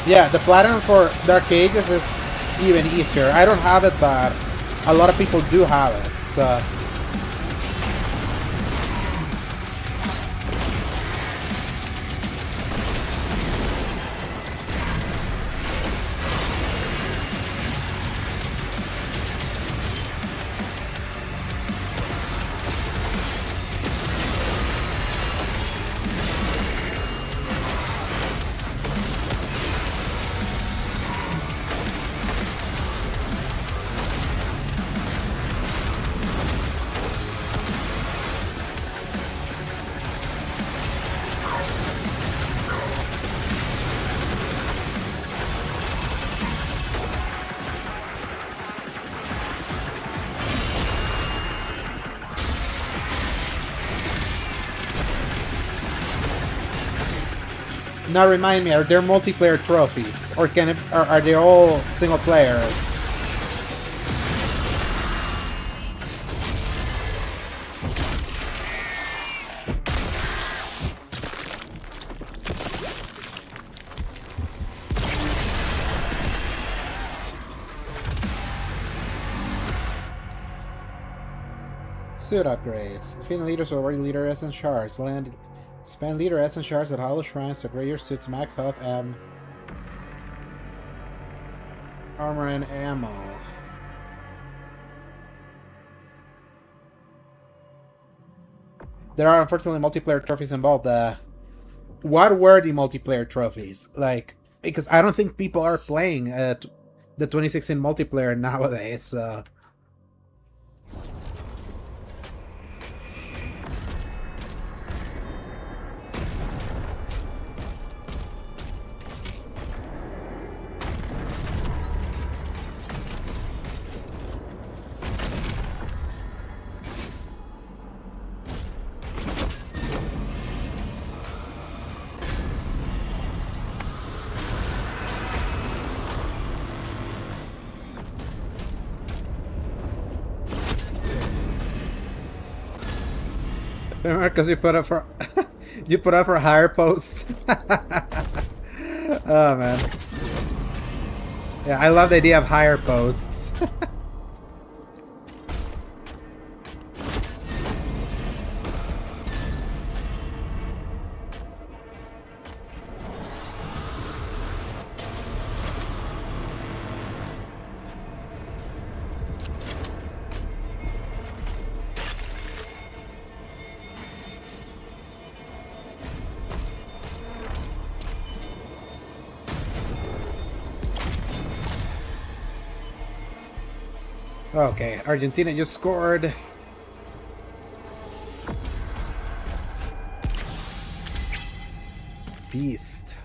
S2: Yeah, the Platinum for Dark Ages is even easier. I don't have it, but a lot of people do have it, so... Now remind me, are there multiplayer trophies? Or can it, or are they all single player? Suit upgrades. Defeating leaders will award leader essence shards. Spend leader essence shards at hollow shrines to upgrade your suit's max health, armor, and ammo. There are unfortunately multiplayer trophies involved. What were the multiplayer trophies? Like, because I don't think people are playing the 2016 multiplayer nowadays. Remember, because you put up for you put up for higher posts. Oh man, yeah, I love the idea of higher posts. Okay, Argentina just scored. Beast.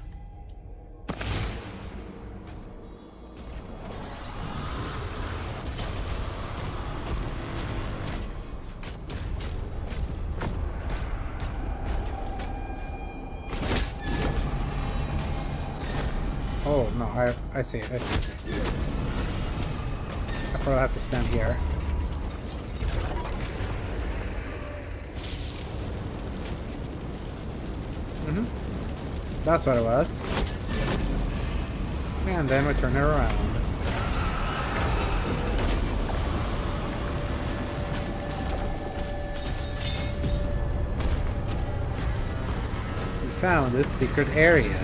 S2: Oh no, I see. I'll have to stand here. That's what it was. And then we turn it around. We found this secret area.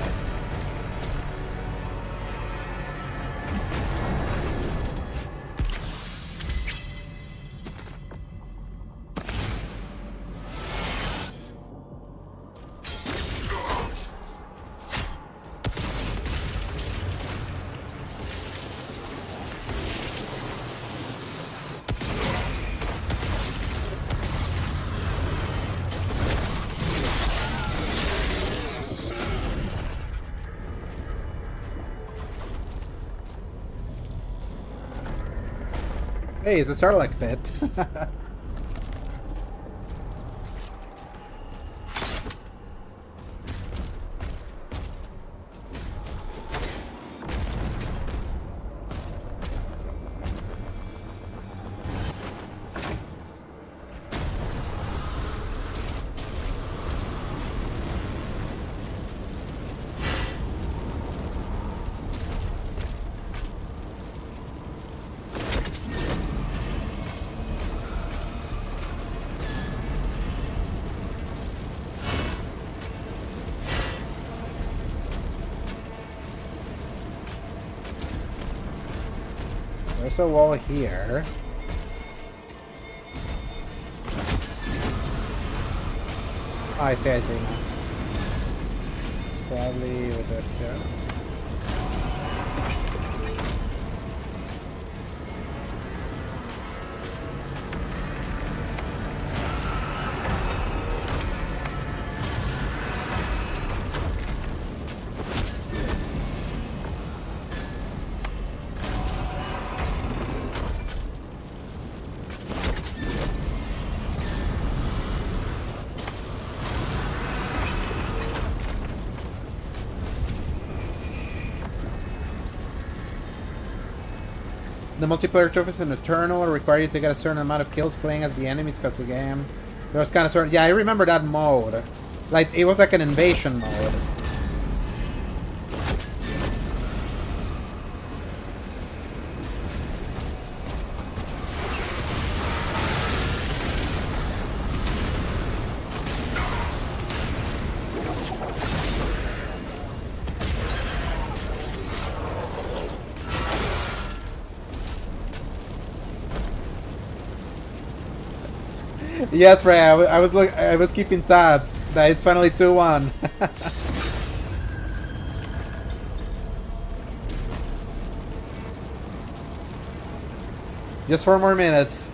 S2: Hey, it's a Sarlacc pit. There's a wall here. Oh, I see now. It's probably over there. The multiplayer trophies in Eternal require you to get a certain amount of kills playing as the enemies because the game. There was kind of sort of, yeah, I remember that mode. Like, it was like an invasion mode. Yes, Ray, I was keeping tabs. That it's finally 2-1. Just 4 more minutes.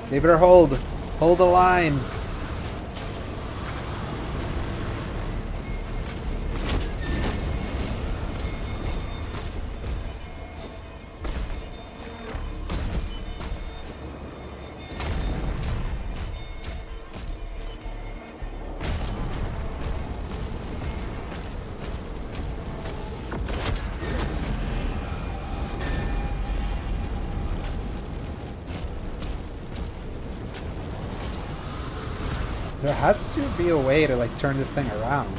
S2: They better hold the line. There has to be a way to like turn this thing around.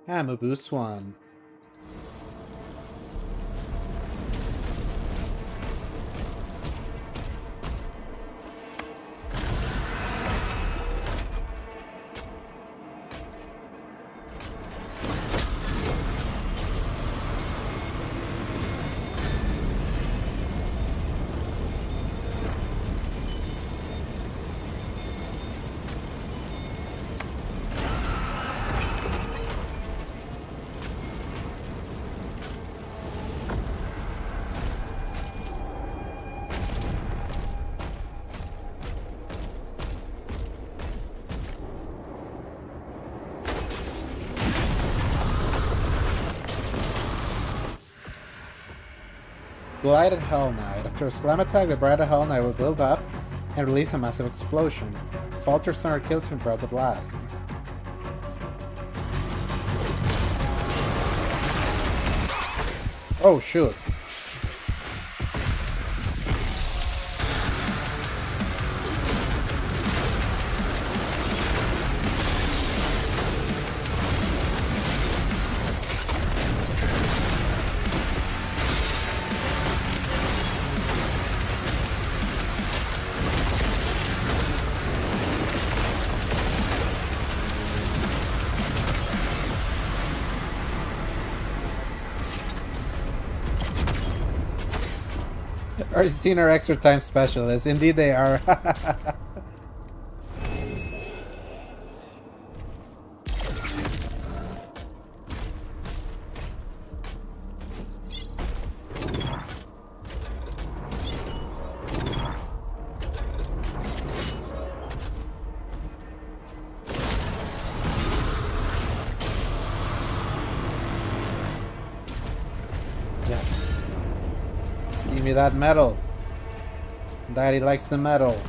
S2: Ah, Mubu Swan. Blighted Hell Knight. After a slam attack, the Blighted Hell Knight will build up and release a massive explosion. Falter Stun or kill to interrupt the blast. Oh shoot. Argentina are extra time specialists. Indeed they are. Yes. Give me that metal. Daddy likes the metal.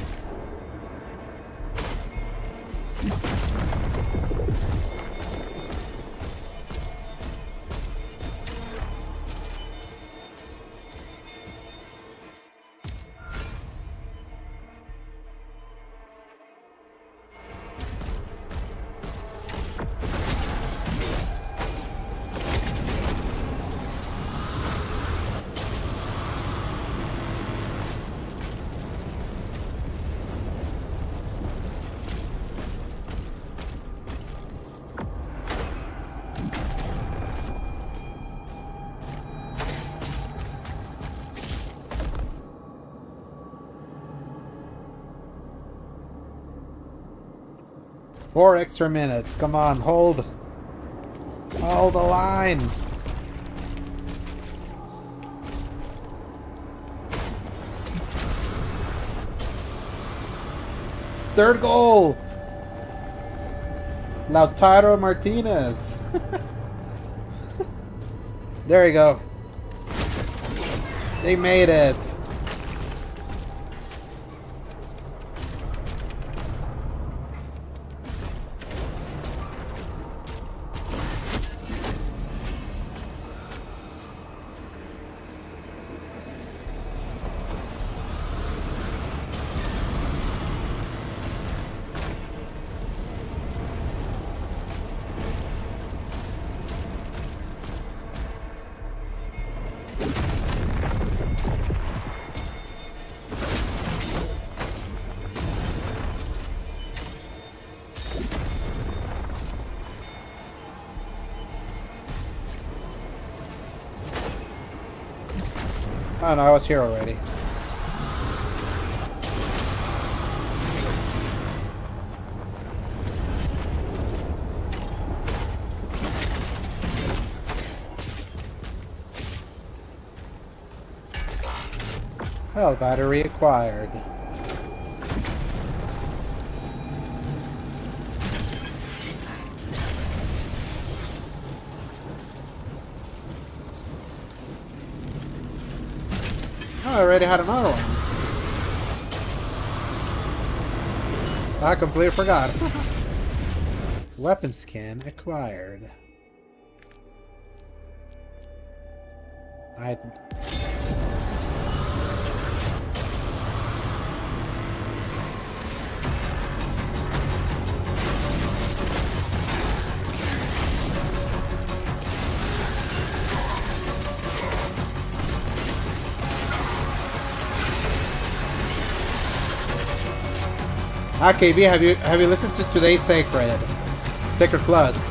S2: 4 extra minutes. Come on, hold. Hold the line. Third goal. Lautaro Martinez. There you go. They made it. Oh no, I was here already. Well, battery acquired. I already had another one. I completely forgot. Weapon skin acquired. Item. KB, have you listened to today's Sacred Plus?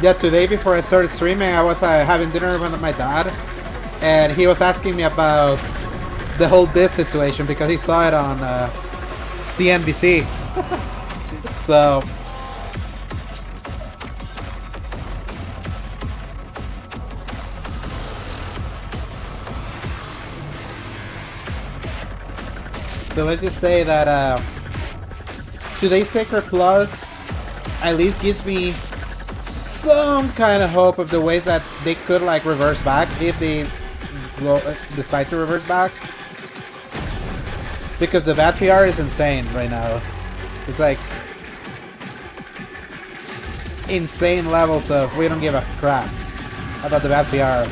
S2: Yeah, today before I started streaming, I was having dinner with my dad, and he was asking me about the whole this situation because he saw it on CNBC. So let's just say that today's Sacred Plus at least gives me some kind of hope of the ways that they could like reverse back if they decide to reverse back, because the bad PR is insane right now. It's like insane levels of we don't give a crap about the bad PR.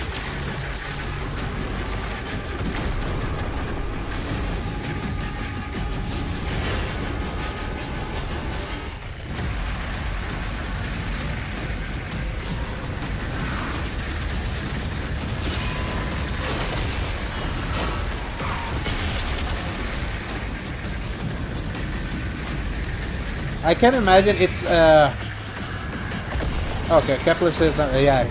S2: I can't imagine it's okay, Kepler says that, yeah.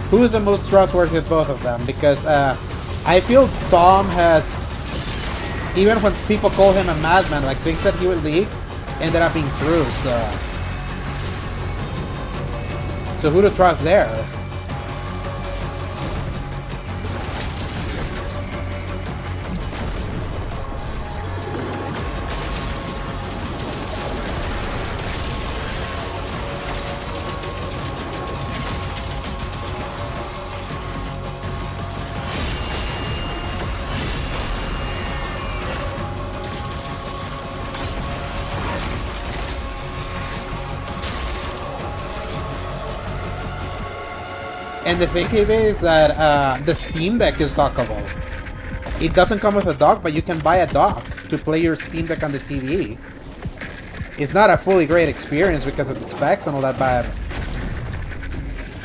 S2: Who's the most trustworthy of both of them? Because I feel Dom has, even when people call him a madman, like things that he would leak ended up being true, so who to trust there? And the thing is that the Steam Deck is dockable. It doesn't come with a dock, but you can buy a dock to play your Steam Deck on the TV. It's not a fully great experience because of the specs and all that, but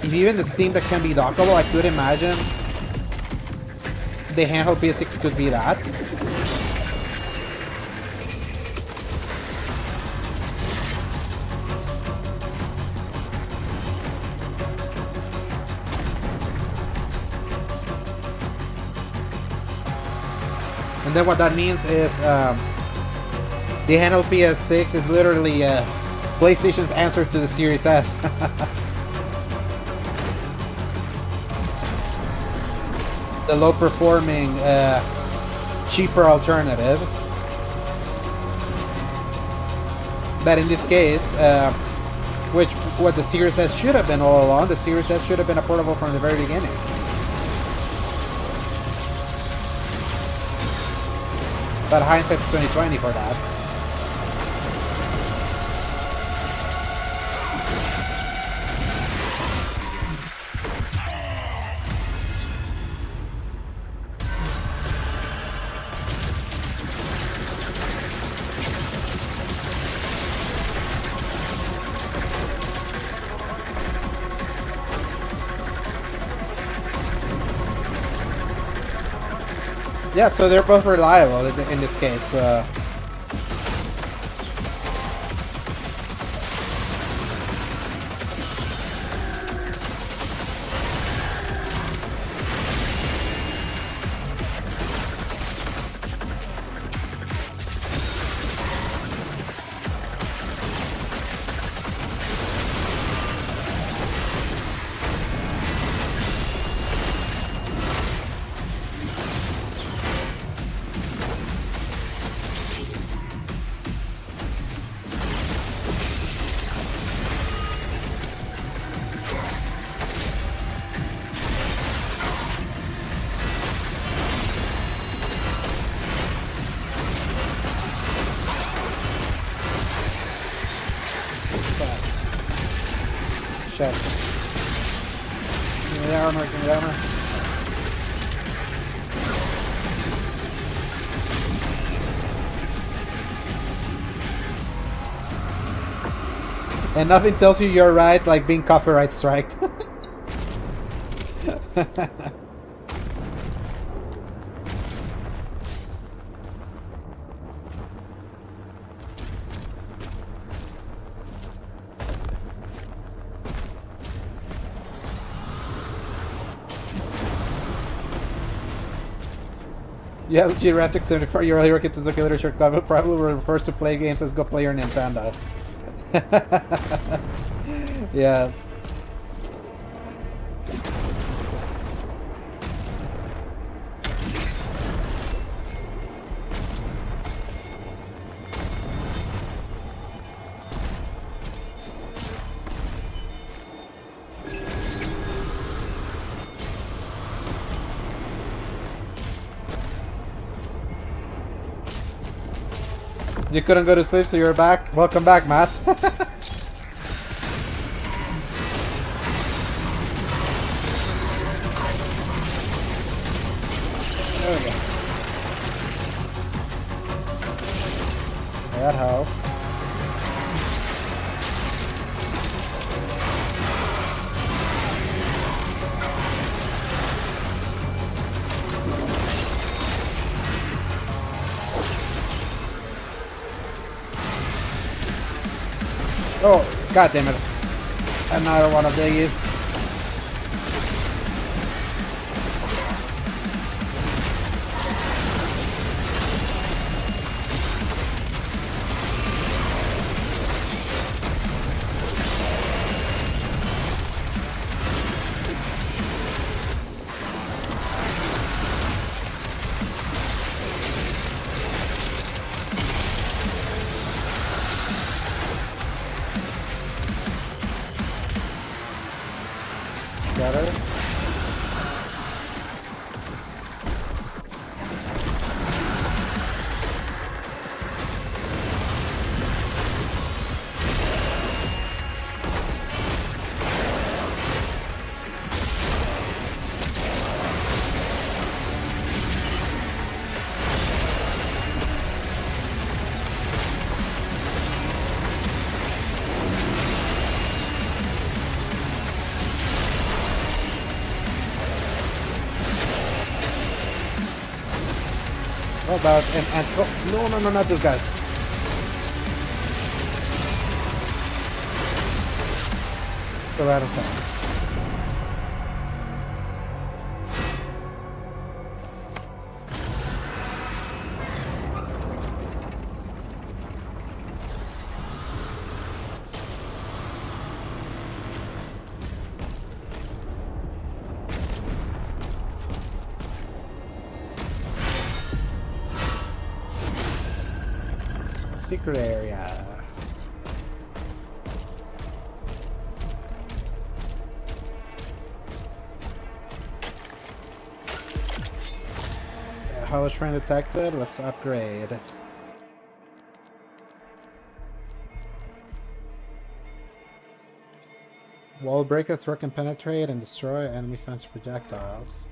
S2: if even the Steam Deck can be dockable, I could imagine the handheld PS6 could be that. And then what that means is the handheld PS6 is literally PlayStation's answer to the Series S. The low-performing, cheaper alternative. That in this case, what the Series S should have been all along, the Series S should have been a portable from the very beginning. But hindsight's 2020 for that. Yeah, so they're both reliable in this case. Check. Give me the armor, give me the armor. And nothing tells you you're right like being copyright striked. Yeah, the Geriatric 74 year old hero to the literature club probably refers to play games as go play your Nintendo. Yeah. You couldn't go to sleep, so you're back. Welcome back, Matt. There we go. That how. Oh, god damn it. Another one of these. Got her. Oh, that was and oh no, not those guys. Go right on time. Secret area. Hollow Shrine detected. Let's upgrade. Wall breaker, throw can penetrate and destroy enemy fence projectiles.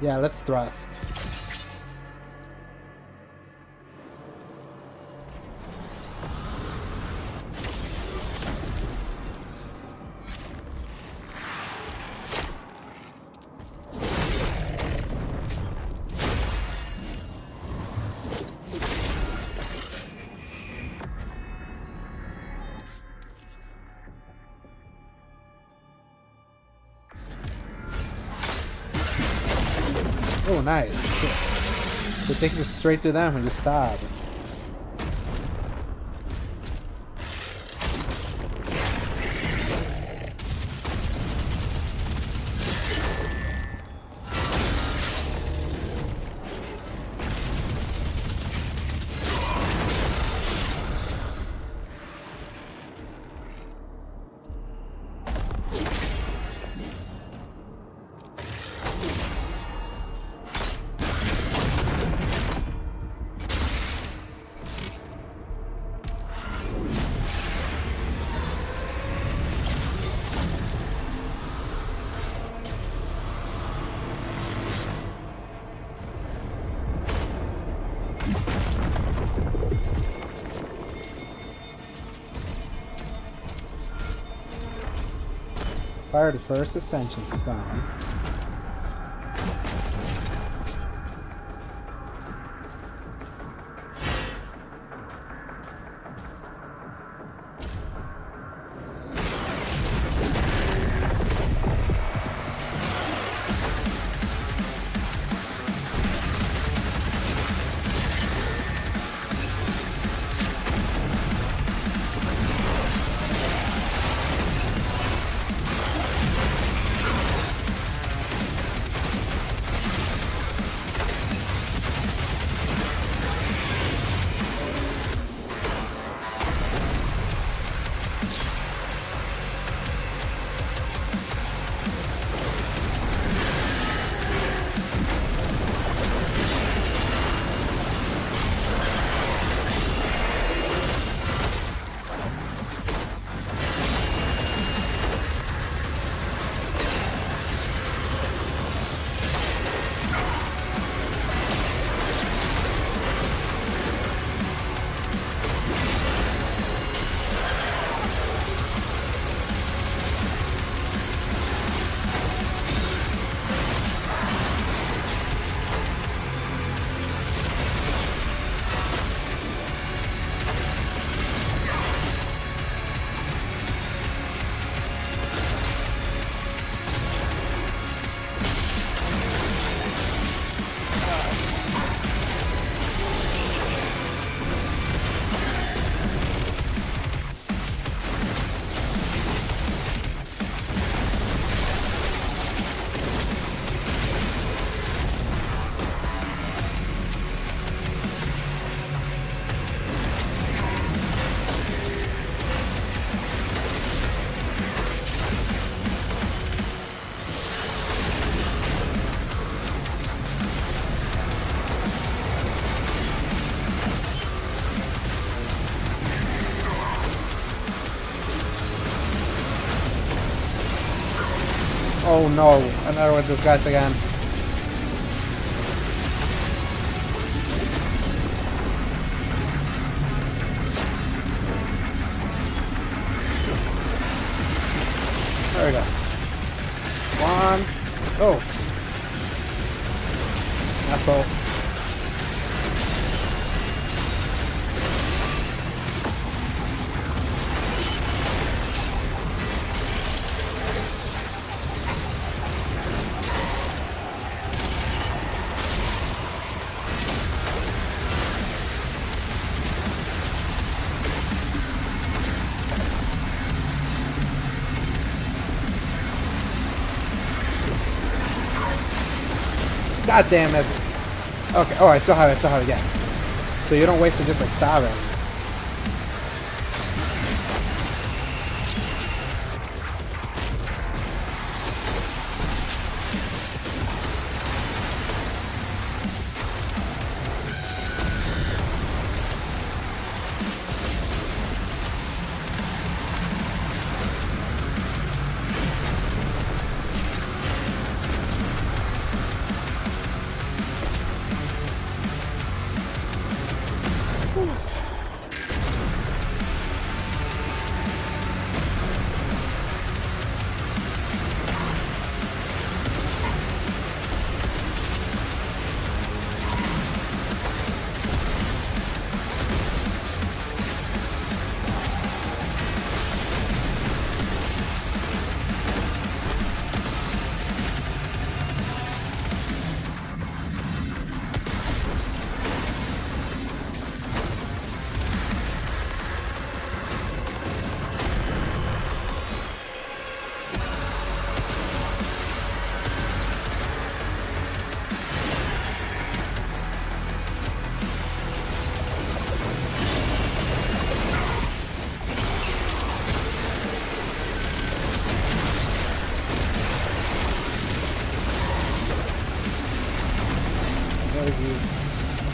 S2: Yeah, let's thrust. Oh, nice. So it takes us straight to them and just stab. Fire the first Ascension Stone. Oh no, another one of those guys again. There we go. One. Oh. Asshole. God damn it. Okay, oh, I still have it, yes. So you don't waste it just by stabbing.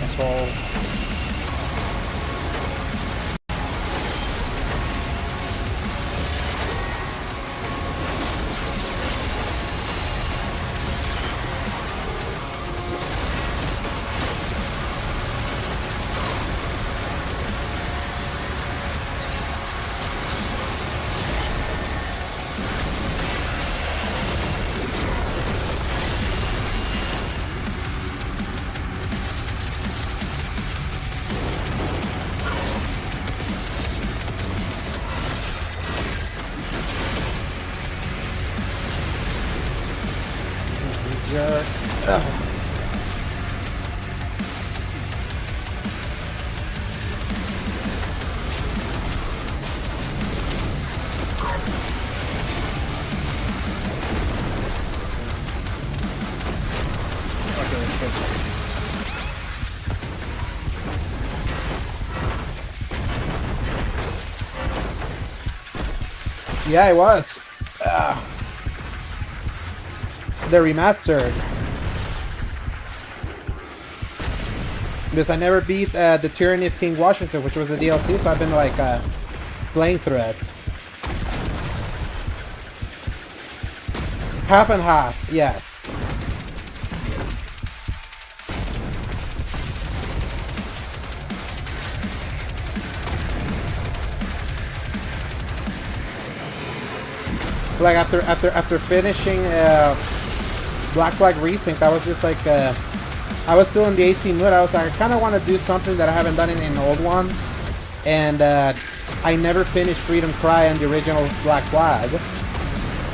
S2: Asshole. Jerk. Ugh. Yeah, it was. The remastered. Because I never beat the Tyranny of King Washington, which was the DLC, so I've been like playing through it. Half and half, yes. Like after finishing Black Flag Resync, I was just like, I was still in the AC mood. I was like, I kind of want to do something that I haven't done in an old one, and I never finished Freedom Cry and the original Black Flag,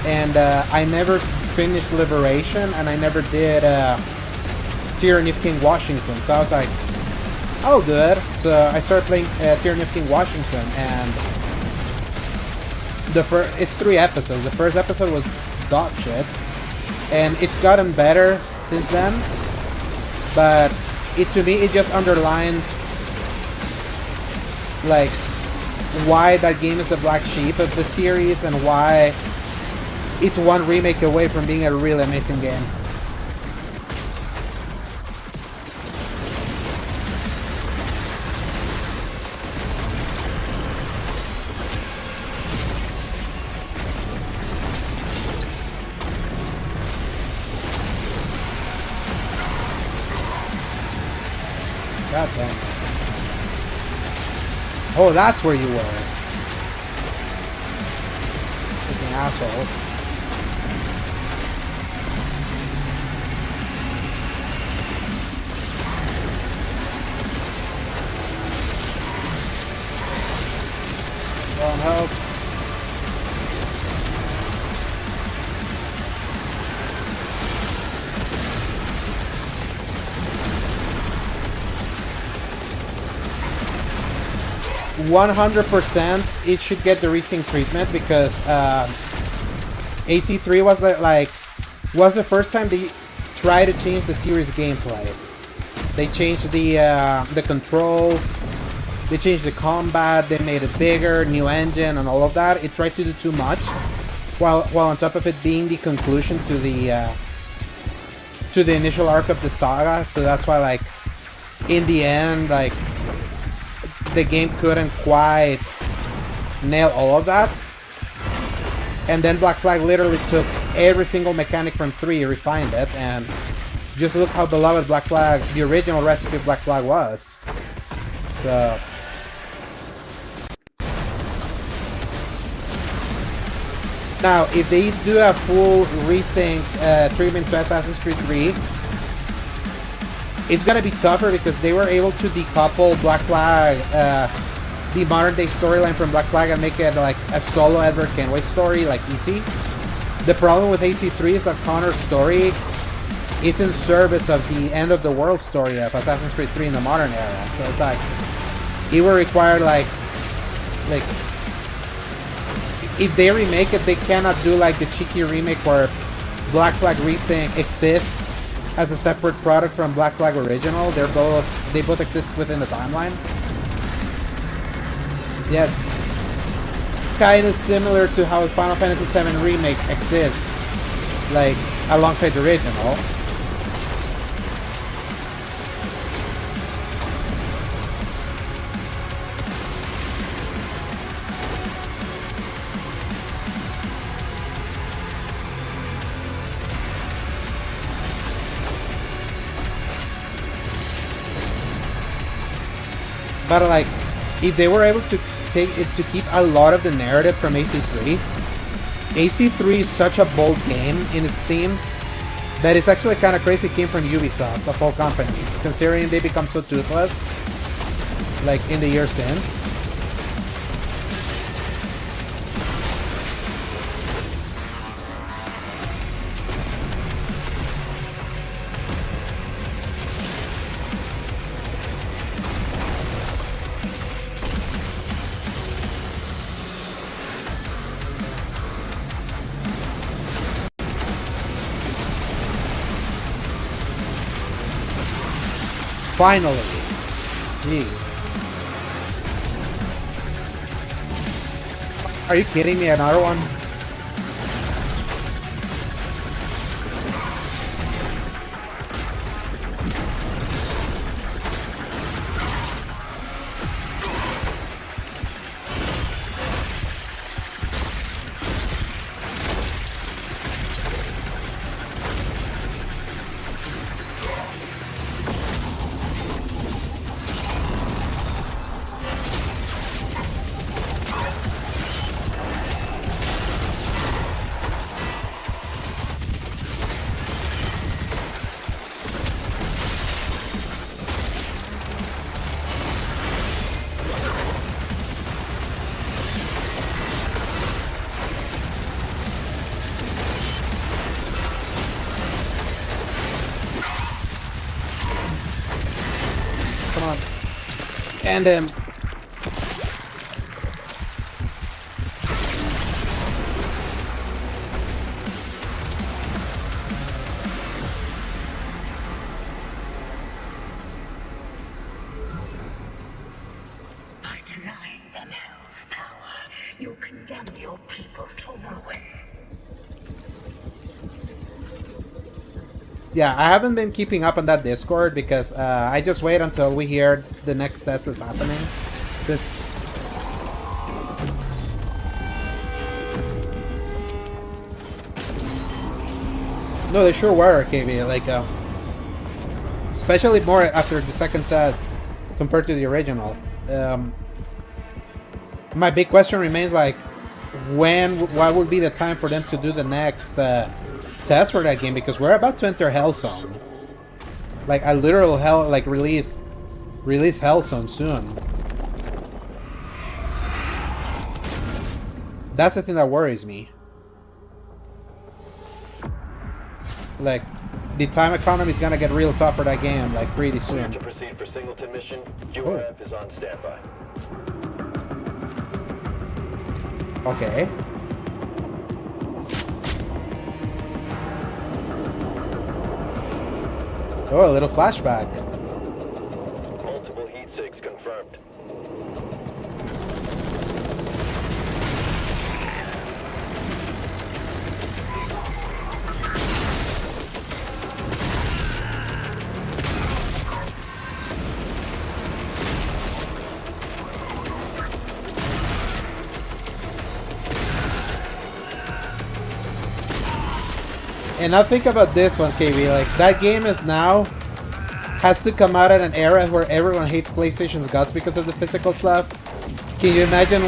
S2: and I never finished Liberation, and I never did Tyranny of King Washington. So I was like, I'll do it. So I started playing Tyranny of King Washington, and it's 3 episodes. The first episode was dog shit, and it's gotten better since then. But to me, it just underlines like why that game is the black sheep of the series and why it's one remake away from being a really amazing game. God damn it. Oh, that's where you were. Freaking asshole. health. 100% it should get the resync treatment because AC3 was the first time they tried to change the series gameplay. They changed the controls, they changed the combat, they made it bigger, new engine and all of that. It tried to do too much, while on top of it being the conclusion to the initial arc of the saga. So that's why, like, in the end, like, the game couldn't quite nail all of that. And then Black Flag literally took every single mechanic from 3, refined it, and just look how beloved Black Flag, the original recipe of Black Flag, was. So now, if they do a full resync treatment to Assassin's Creed 3, it's gonna be tougher because they were able to decouple Black Flag, the modern day storyline from Black Flag, and make it like a solo Edward Kenway story, like easy. The problem with AC3 is that Connor's story is in service of the end of the world story of Assassin's Creed 3 in the modern era. So it's like, it will require like if they remake it, they cannot do like the cheeky remake where Black Flag Resync exists as a separate product from Black Flag Original. They both exist within the timeline. Yes, kind of similar to how Final Fantasy VII Remake exists, like alongside the original. But like, if they were able to keep a lot of the narrative from AC3, AC3 is such a bold game in its themes that it's actually kind of crazy. It came from Ubisoft, of all companies, considering they become so toothless, like in the years since. Finally. Jeez. Are you kidding me? Another one? And
S10: by denying them Hell's power, you condemn your people to ruin.
S2: yeah, I haven't been keeping up on that Discord because I just wait until we hear the next test is happening. No, they sure were, KB. Like, especially more after the second test compared to the original. My big question remains, like, what would be the time for them to do the next test for that game? Because we're about to enter Hellzone, like a literal hell, like release Hellzone soon. That's the thing that worries me. Like, the time economy is gonna get real tough for that game, like, pretty soon.
S11: To proceed for Singleton mission, UAV is on standby.
S2: Okay. Oh, a little flashback.
S11: Multiple heat sinks confirmed.
S2: And now think about this one, KB. Like, that game is now has to come out at an era where everyone hates PlayStation's guts because of the physical stuff. Can you imagine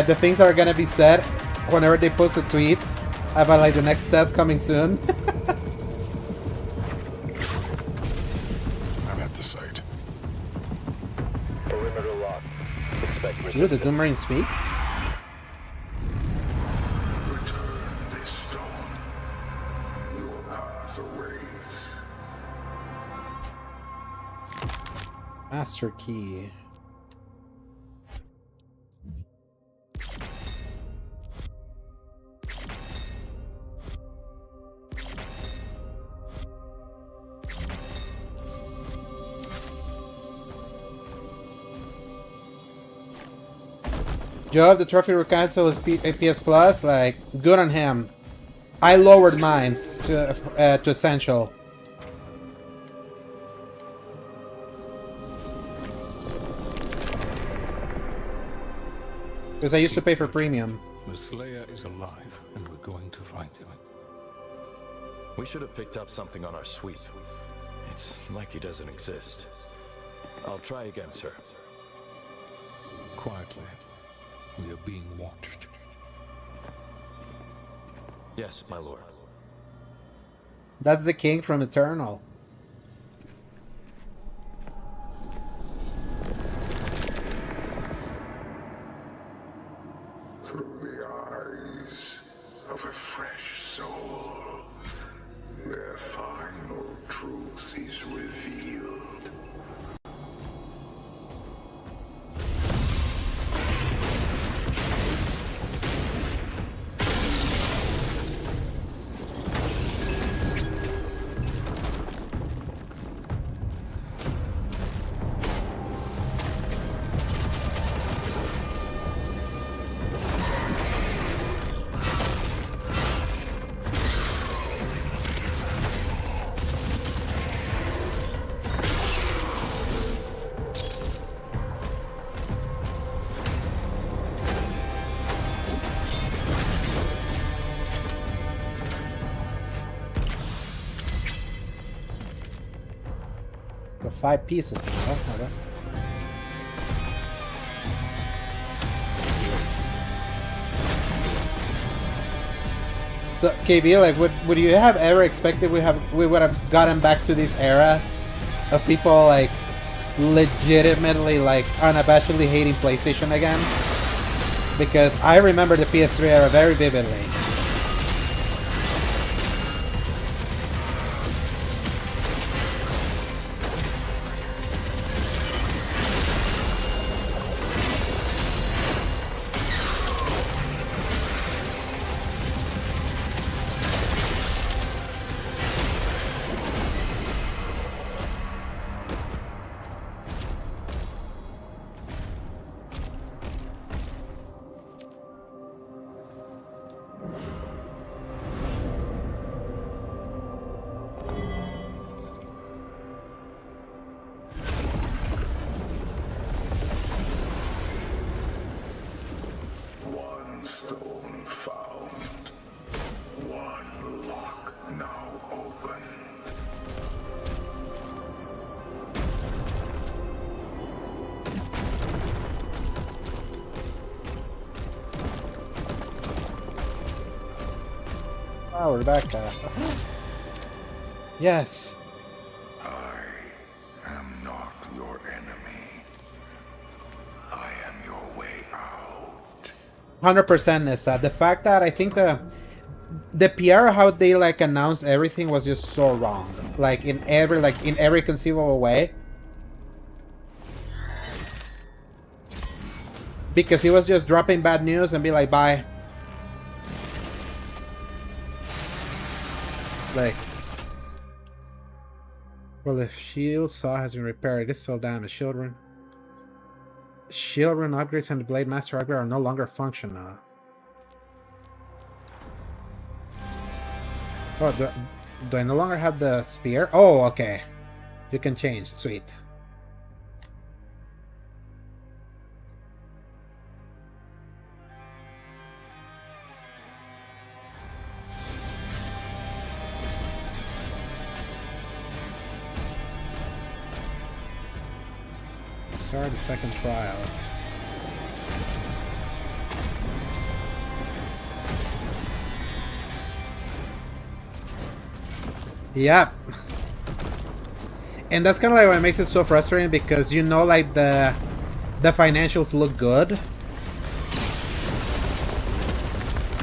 S2: the things that are gonna be said whenever they post a tweet about like the next test coming soon?
S4: I'm at the site.
S11: Perimeter locked. Expect
S2: Ooh, the Doom Marine speaks. Master key. Joe, the trophy recouncil is PS Plus. Like, good on him. I lowered mine to essential. Because I used to pay for premium.
S3: The Slayer is alive, and we're going to find him.
S11: We should have picked up something on our sweep. It's like he doesn't exist. I'll try again, sir.
S3: Quietly. We are being watched.
S11: Yes, my lord.
S2: That's the king from Eternal.
S8: Through the eyes of a fresh soul, their final truth is revealed.
S2: Got 5 pieces now. Okay. So KB, like, would you have ever expected we would have gotten back to this era of people like legitimately like unabashedly hating PlayStation again? Because I remember the PS3 era very vividly.
S8: Stone found. One lock now open.
S2: Oh, we're back there. Yes.
S8: I am not your enemy. I am your way out.
S2: 100% Nissa. The fact that I think the PR, how they like announced everything was just so wrong. Like in every conceivable way. Because he was just dropping bad news and be like, bye. Like, well, if shield saw has been repaired, this is all damaged. Shield rune upgrades and the blade master upgrade are no longer functional. Oh, do I no longer have the spear? Oh, okay. You can change. Sweet. Start the second trial. Yep. And that's kind of like what makes it so frustrating, because you know, like the financials look good.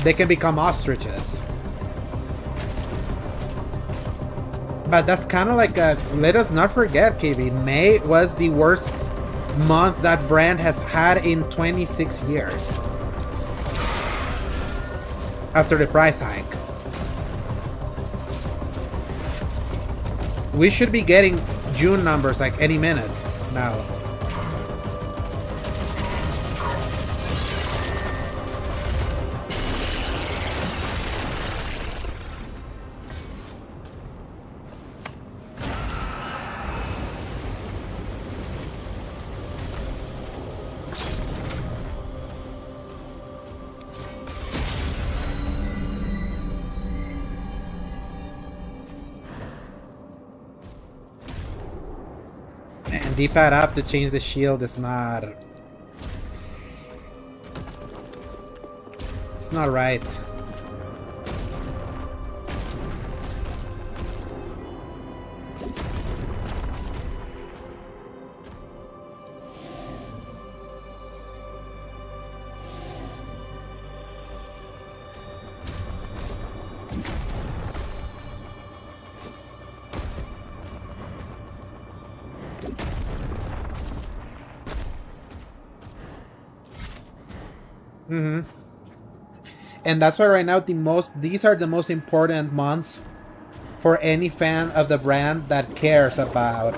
S2: They can become ostriches. But that's kind of like a, let us not forget, KB, May was the worst month that brand has had in 26 years. After the price hike. We should be getting June numbers like any minute now. D-pad up to change the shield is not... It's not right. And that's why right now these are the most important months for any fan of the brand that cares about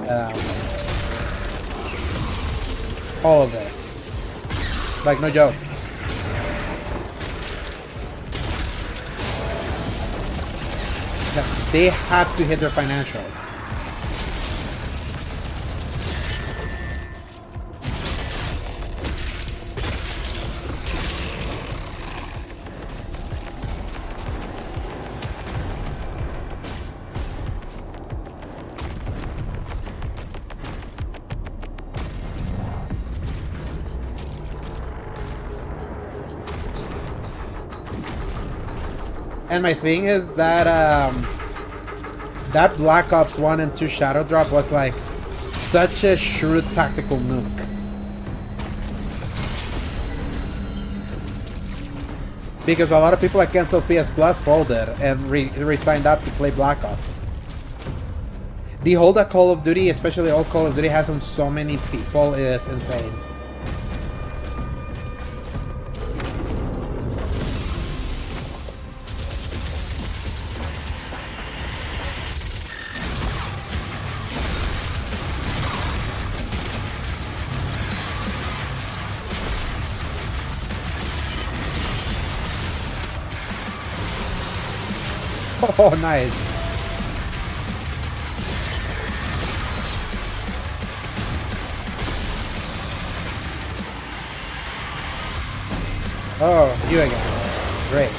S2: all of this. Like, no joke. They have to hit their financials. And my thing is that that Black Ops 1 and 2 Shadow Drop was like such a shrewd tactical nuke. Because a lot of people that canceled PS Plus folded and re-signed up to play Black Ops. The hold that Call of Duty, especially old Call of Duty, has on so many people is insane. Oh, nice. Oh, you again. Great.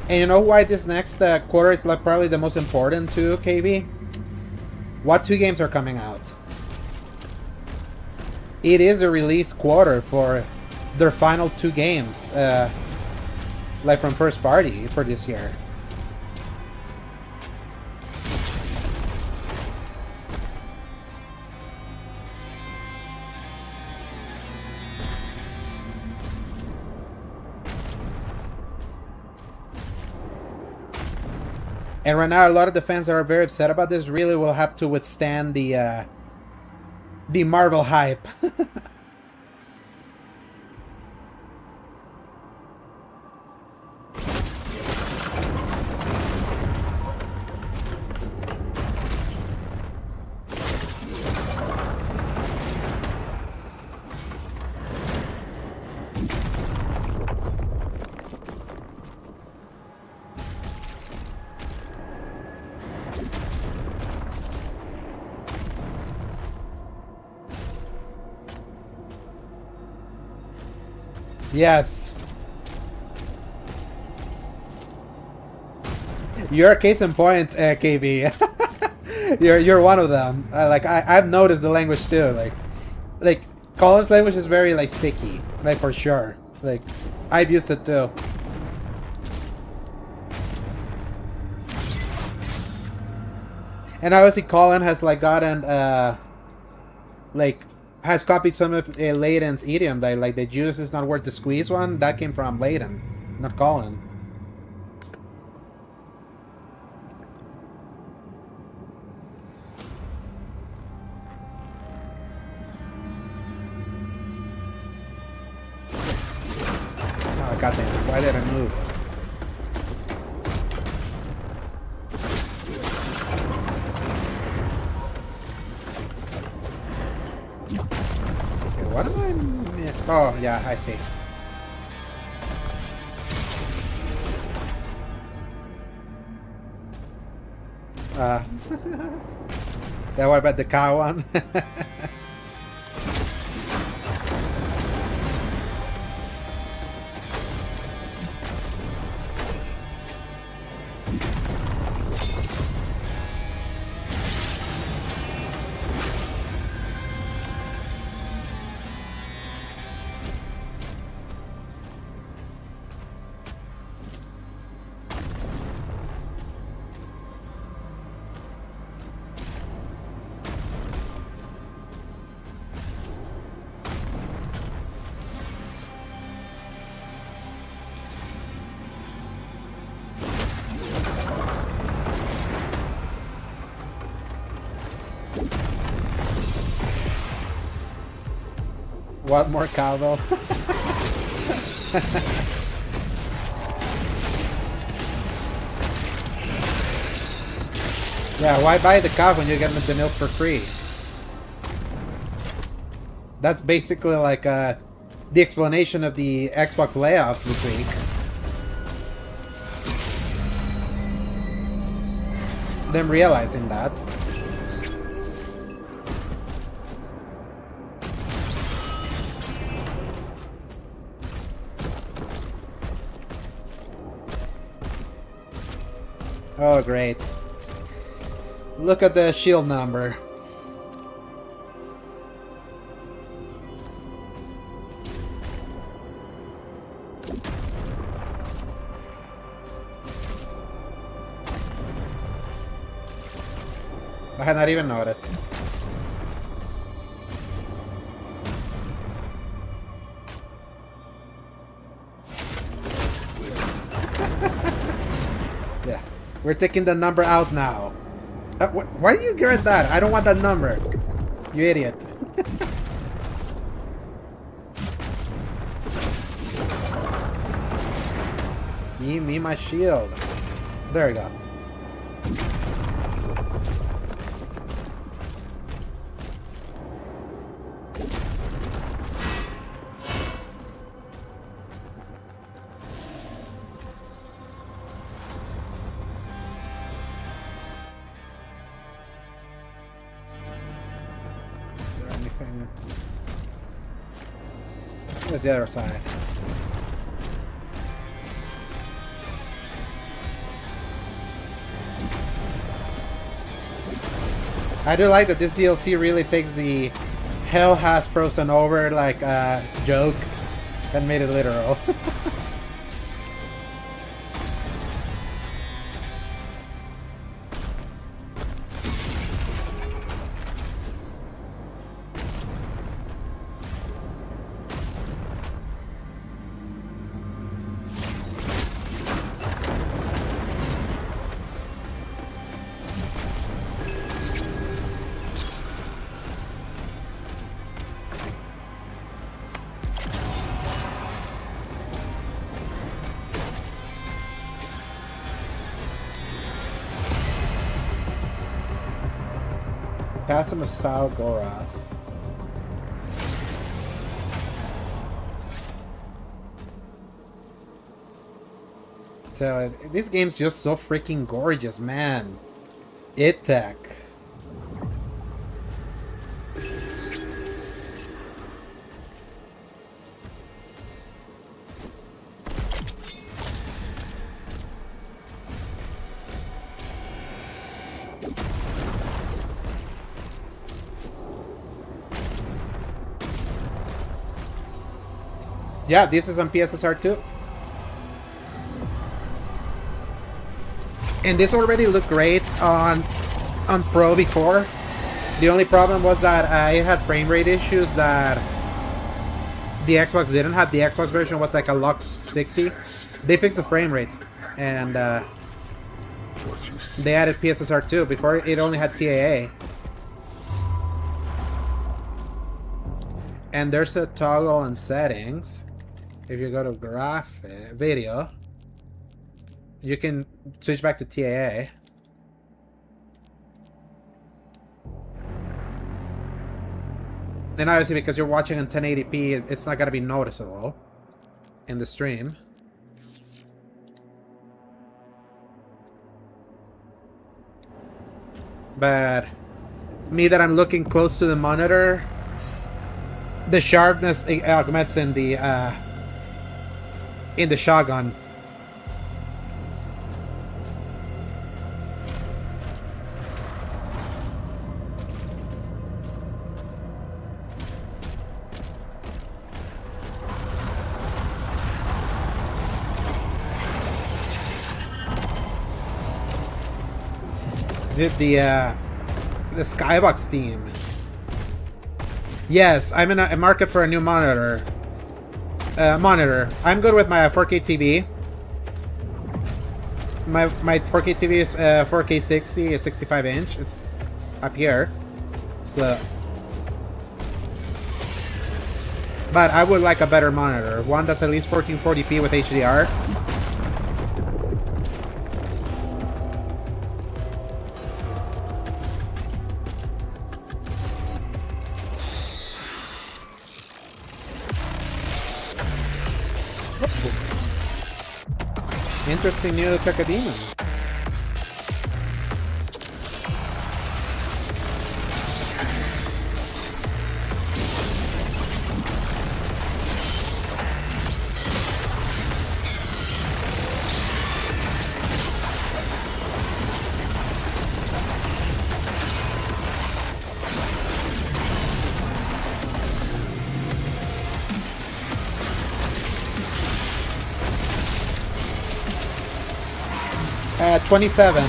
S2: And you know why this next quarter is like probably the most important too, KV? What 2 games are coming out? It is a release quarter for their final 2 games, like from first party for this year. And right now, a lot of the fans that are very upset about this really will have to withstand the Marvel hype. Yes. You're a case in point, KB. you're one of them. I've noticed the language too. Like Colin's language is very like sticky, like for sure. Like I've used it too. And obviously Colin has like gotten has copied some of Layden's idiom, that like the juice is not worth the squeeze one. That came from Layden, not Colin. Oh, goddamn, why did I move? What did I miss? Oh, yeah, I see. That one about the cow one? What more cowbell? Yeah, why buy the cow when you get the milk for free? That's basically like the explanation of the Xbox layoffs this week. Them realizing that. Oh, great. Look at the shield number. I had not even noticed. Yeah. We're taking the number out now. Why do you get that? I don't want that number. You idiot. Give me my shield. There we go. Where's the other side? I do like that this DLC really takes the hell has frozen over like joke and made it literal. Chasm of Salgorath. So this game's just so freaking gorgeous, man. Tech. Yeah, this is on PSSR too. And this already looked great on Pro before. The only problem was that it had frame rate issues that the Xbox didn't have. The Xbox version was like a locked 60. They fixed the frame rate, and they added PSSR 2. Before it only had TAA. And there's a toggle on settings. If you go to graphic video, you can switch back to TAA. And obviously, because you're watching in 1080p, it's not gonna be noticeable in the stream. But me that I'm looking close to the monitor, the sharpness augments in the shotgun. The Skybox team. Yes, I'm in a market for a new monitor. I'm good with my 4K TV. My 4K TV is 4K 60, is 65 inch. It's up here. So, but I would like a better monitor. One that's at least 1440p with HDR. Interesting new Kakademon. At 27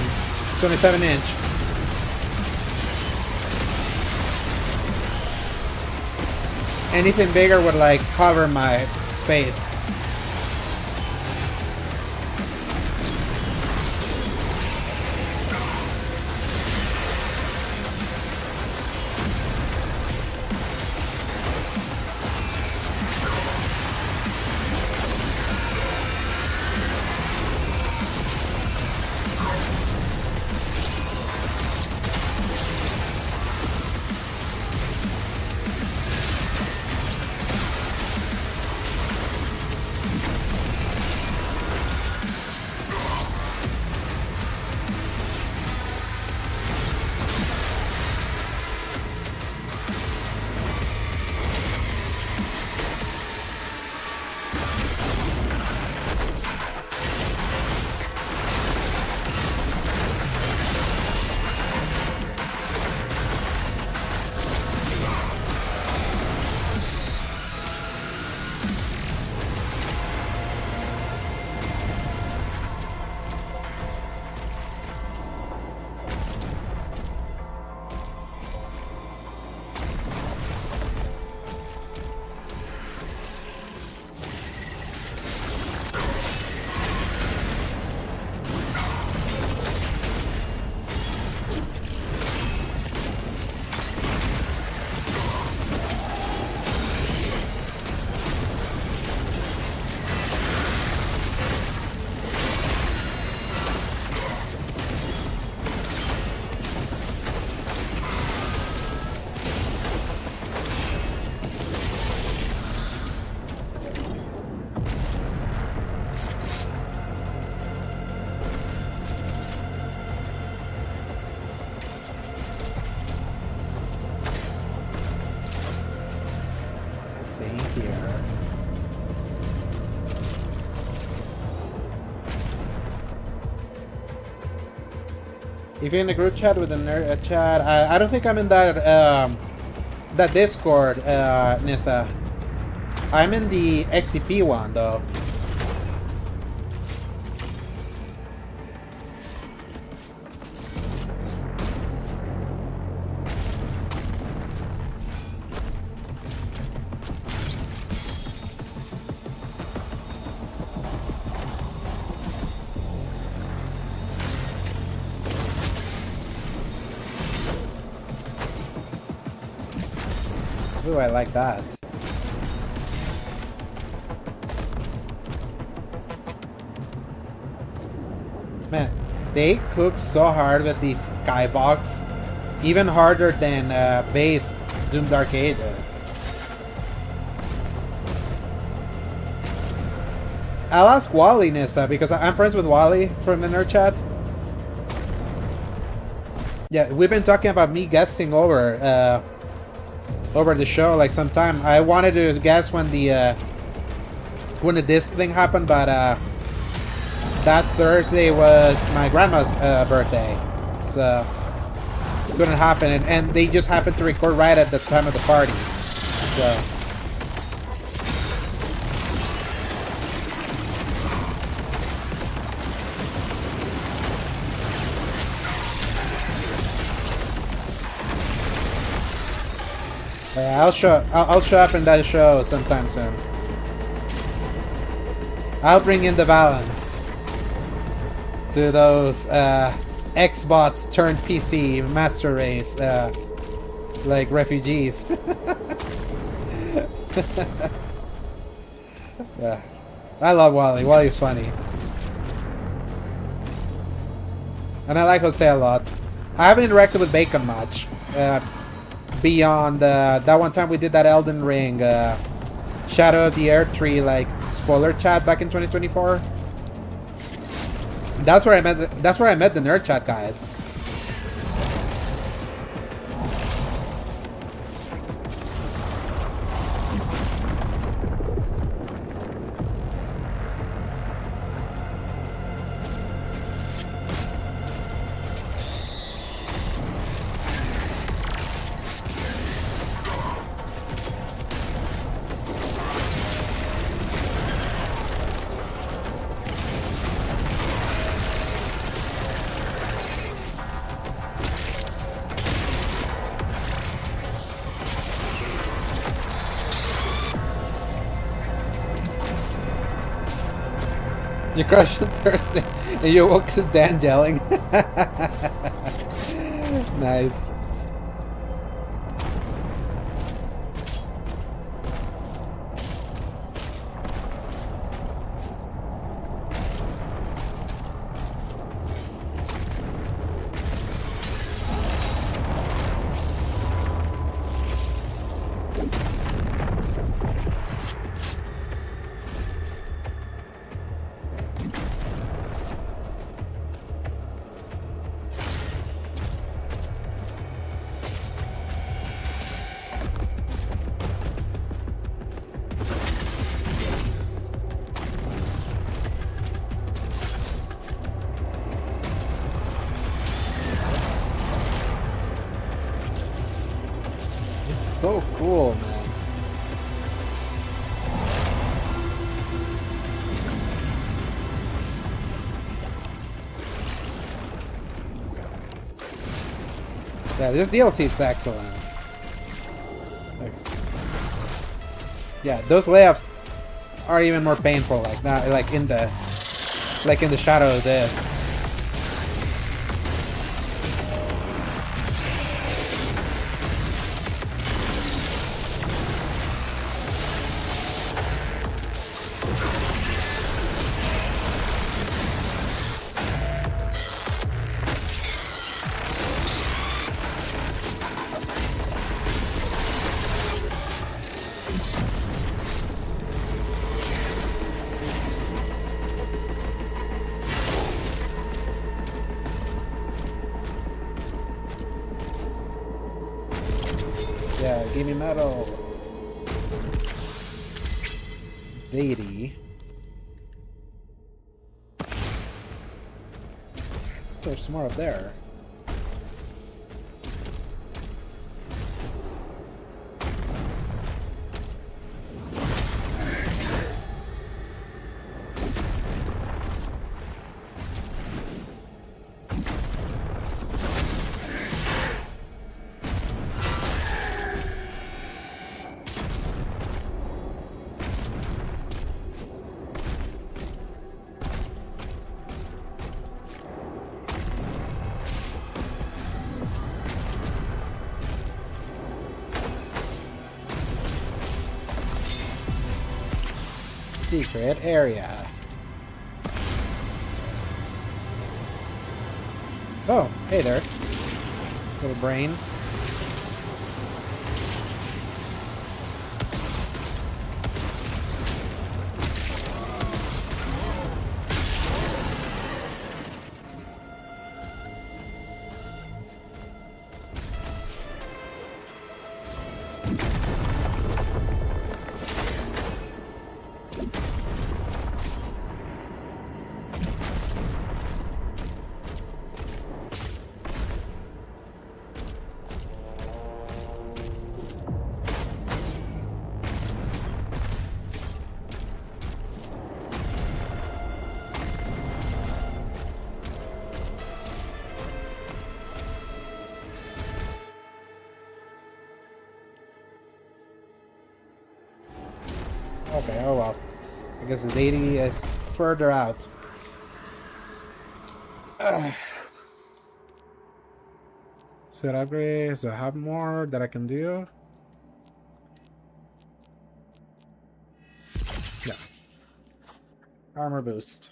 S2: inch. Anything bigger would like cover my space. If you're in the group chat with the nerd chat, I don't think I'm in that that Discord, Nissa. I'm in the XCP one though. Ooh, I like that. Man, they cook so hard with these skybox. Even harder than base Doom Dark Ages. I'll ask Wally, Nissa, because I'm friends with Wally from the nerd chat. Yeah, we've been talking about me guessing over the show like sometime. I wanted to guess when the disc thing happened, but that Thursday was my grandma's birthday, so it couldn't happen, and they just happened to record right at the time of the party, so. I'll show up in that show sometime soon. I'll bring in the balance to those Xbox turned PC master race like refugees. Yeah, I love Wally. Wally's funny, and I like Jose a lot. I haven't interacted with Bacon much. Beyond that one time we did that Elden Ring Shadow of the Erdtree like spoiler chat back in 2024. That's where I met the nerd chat guys. You crushed it Thursday and you woke to Dan yelling. Nice. So cool, man. Yeah, this DLC is excellent. Like, yeah, those layups are even more painful. Like now, like in the shadow of this. Yeah, give me metal. Deity. There's some more up there. secret area. Oh, hey there. Little brain. Okay, oh well. I guess the deity is further out. So upgrade, so I have more that I can do. Yeah. Armor boost.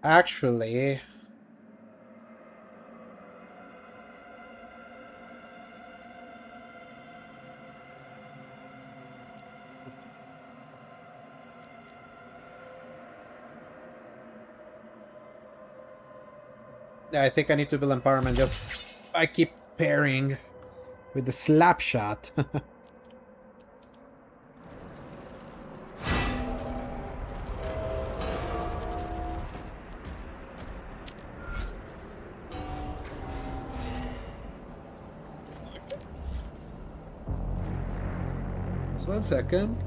S2: Actually, yeah, I think I need to build empowerment. Just I keep pairing with the slap shot. Just 1 second.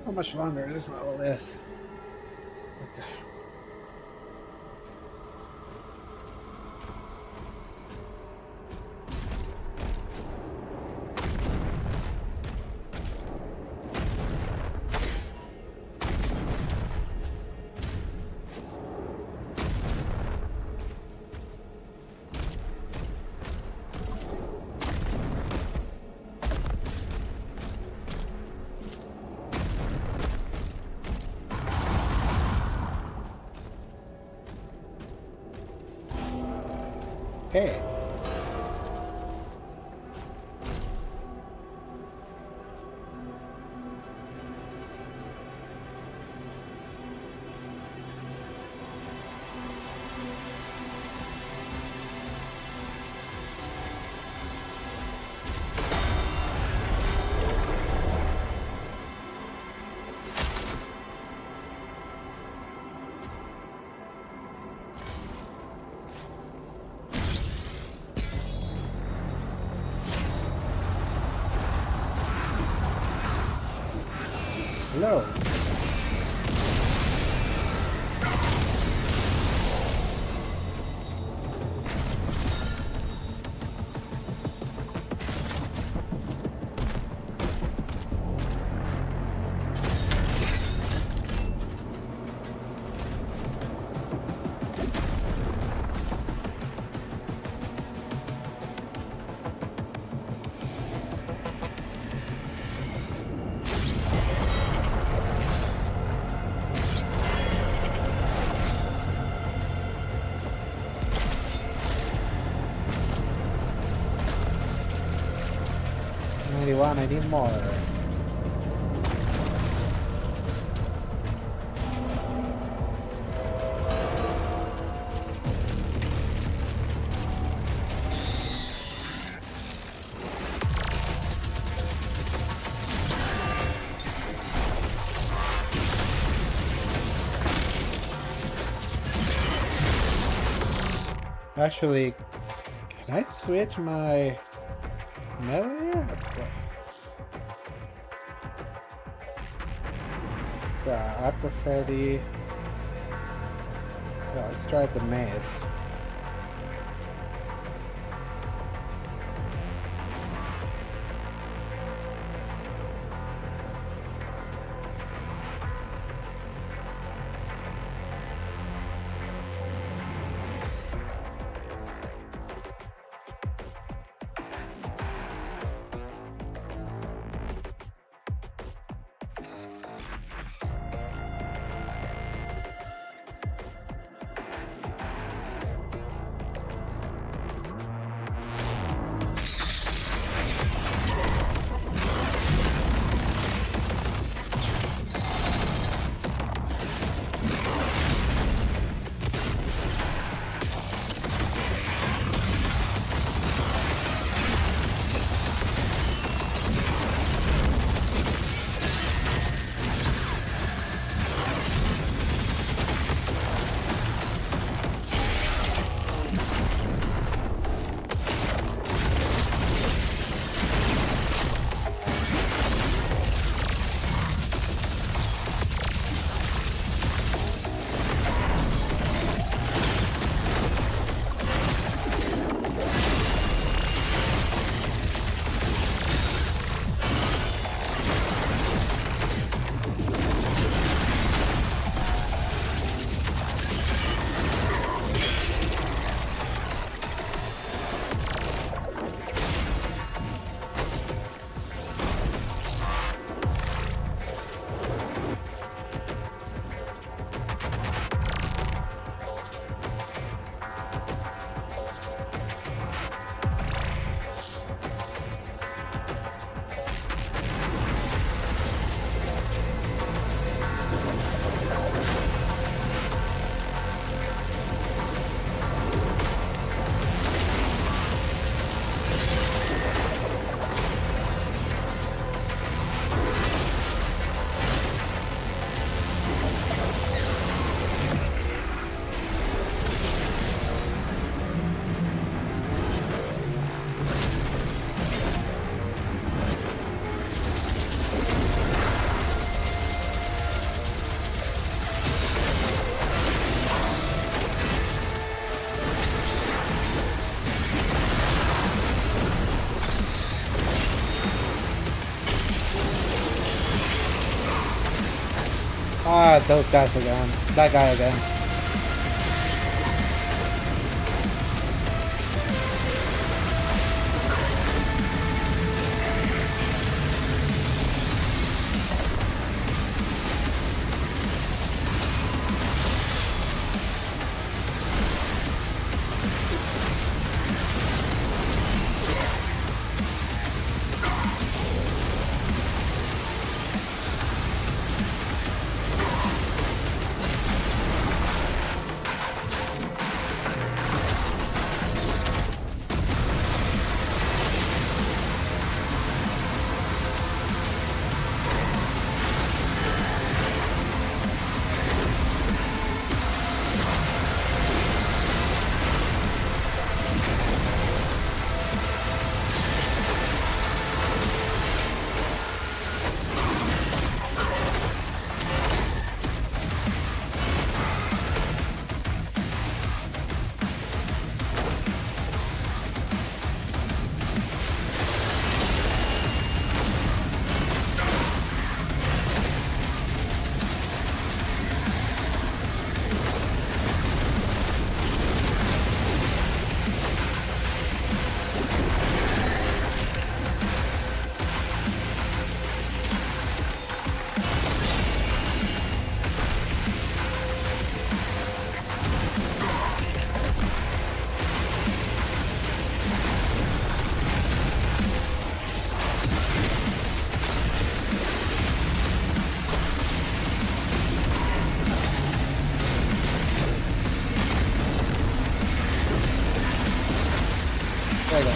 S2: How much longer this level is? Okay. Hey. Hello. I need more. Actually, can I switch my melee here? Yeah, I prefer the... Yeah, let's try the maze. Ah, those guys again. That guy again. There you go.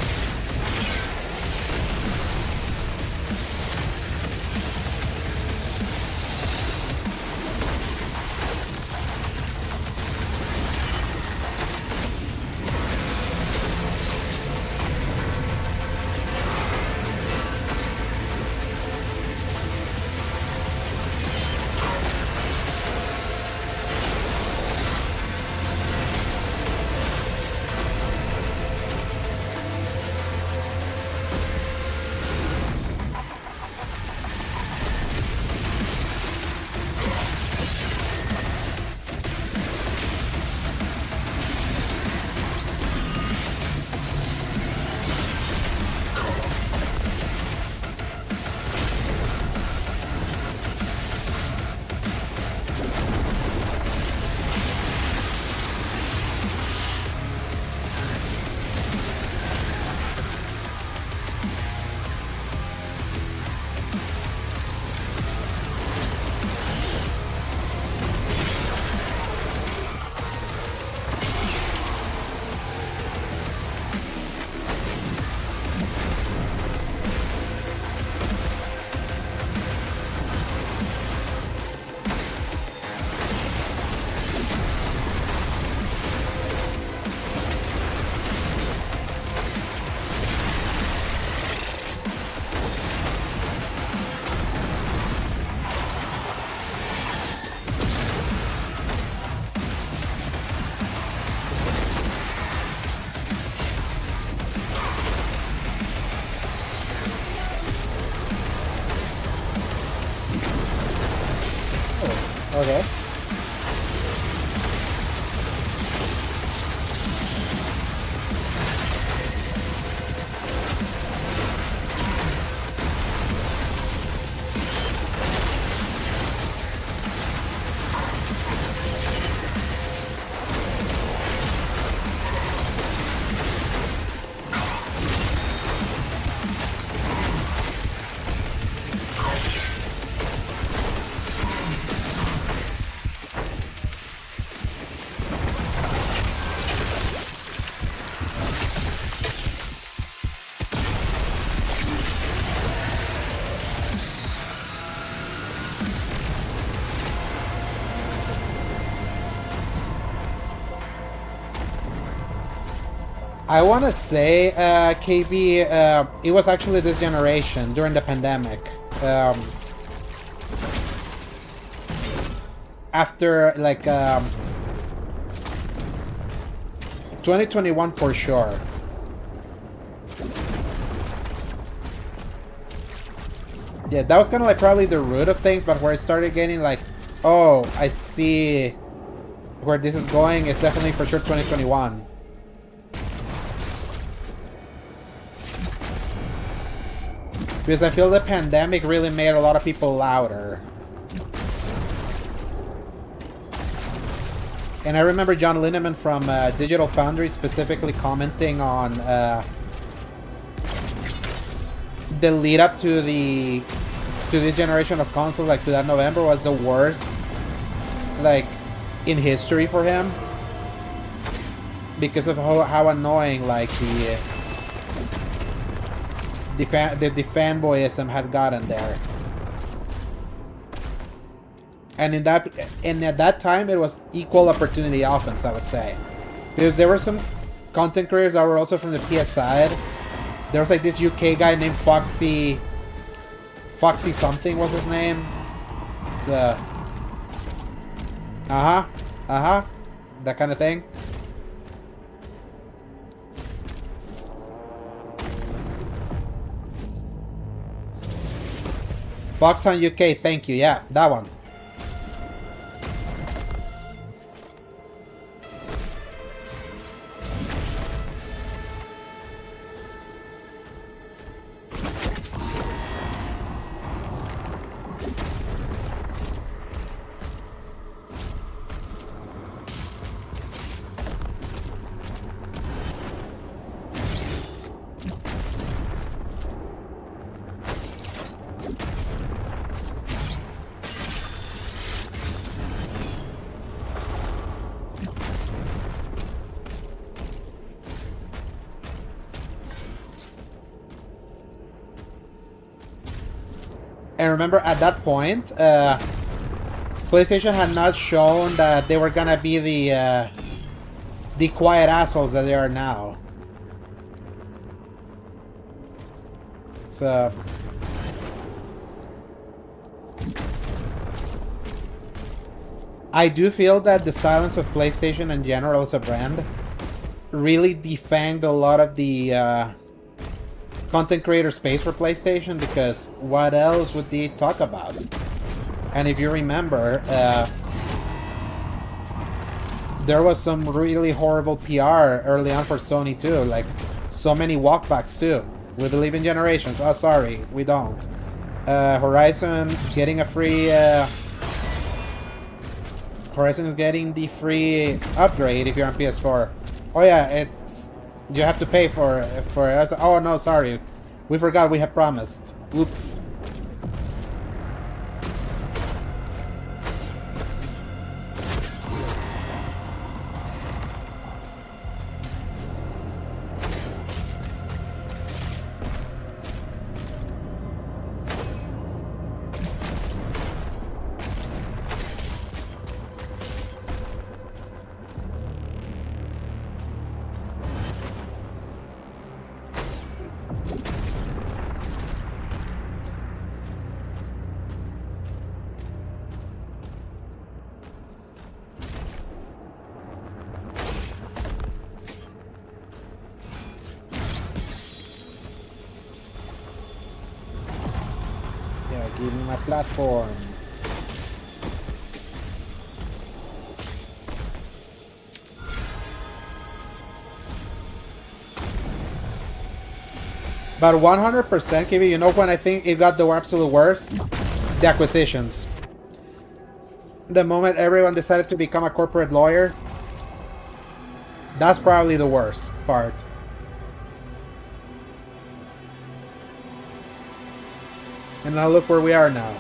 S2: Okay. I want to say, KB, it was actually this generation during the pandemic. After, like, 2021 for sure. Yeah, that was kind of like probably the root of things, but where it started getting like, oh, I see where this is going, it's definitely for sure 2021. Because I feel the pandemic really made a lot of people louder. And I remember John Linneman from Digital Foundry specifically commenting on the lead up to this generation of consoles, like to that November, was the worst, like, in history for him. Because of how annoying, like, the fanboyism had gotten there. And at that time it was equal opportunity offense, I would say. Because there were some content creators that were also from the PS side. There was like this UK guy named Foxy something was his name. It's that kind of thing. Foxhound UK, thank you. Yeah, that one. And remember, at that point, PlayStation had not shown that they were gonna be the quiet assholes that they are now. So I do feel that the silence of PlayStation in general as a brand really defanged a lot of the content creator space for PlayStation, because what else would they talk about? And if you remember, there was some really horrible PR early on for Sony too, like so many walkbacks too. We believe in generations. Oh, sorry, we don't. Horizon getting a free... Horizon is getting the free upgrade if you're on PS4. Oh yeah, it's... You have to pay for us. Oh no, sorry. We forgot we had promised. Oops. Give me my platform. But 100%, Kiwi, you know when I think it got the absolute worst? The acquisitions. The moment everyone decided to become a corporate lawyer, that's probably the worst part. And now look where we are now.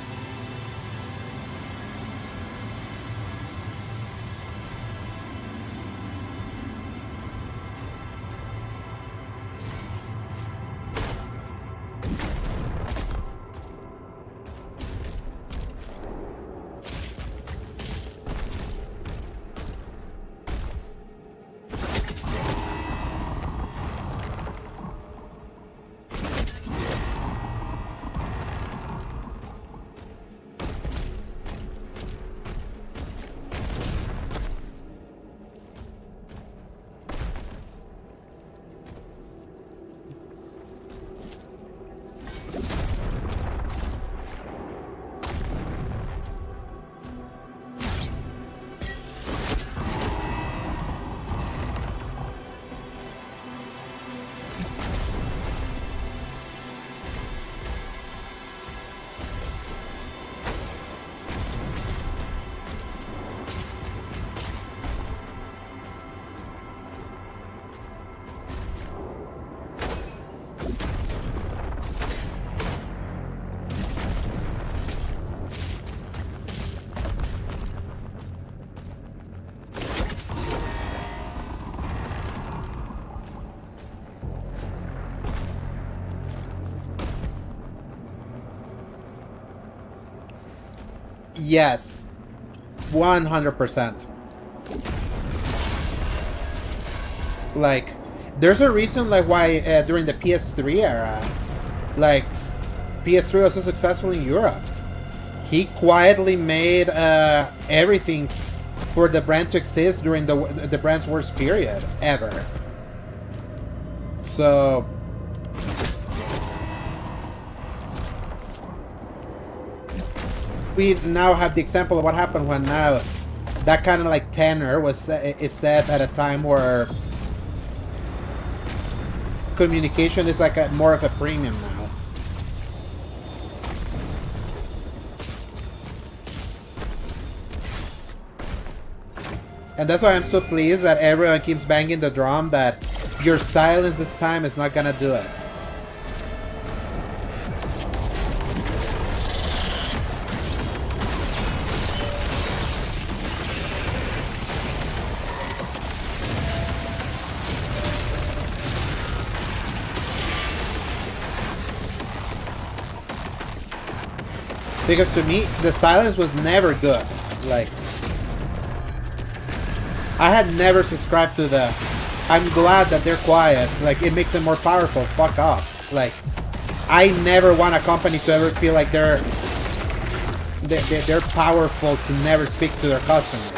S2: Yes, 100%. Like, there's a reason like why during the PS3 era, like PS3 was so successful in Europe. He quietly made everything for the brand to exist during the brand's worst period ever. So we now have the example of what happened when now that kind of like tenor is set at a time where communication is like more of a premium now. And that's why I'm so pleased that everyone keeps banging the drum that your silence this time is not gonna do it. Because to me, the silence was never good. Like, I had never subscribed to the I'm glad that they're quiet. Like, it makes them more powerful. Fuck off. Like, I never want a company to ever feel like they're powerful to never speak to their customers.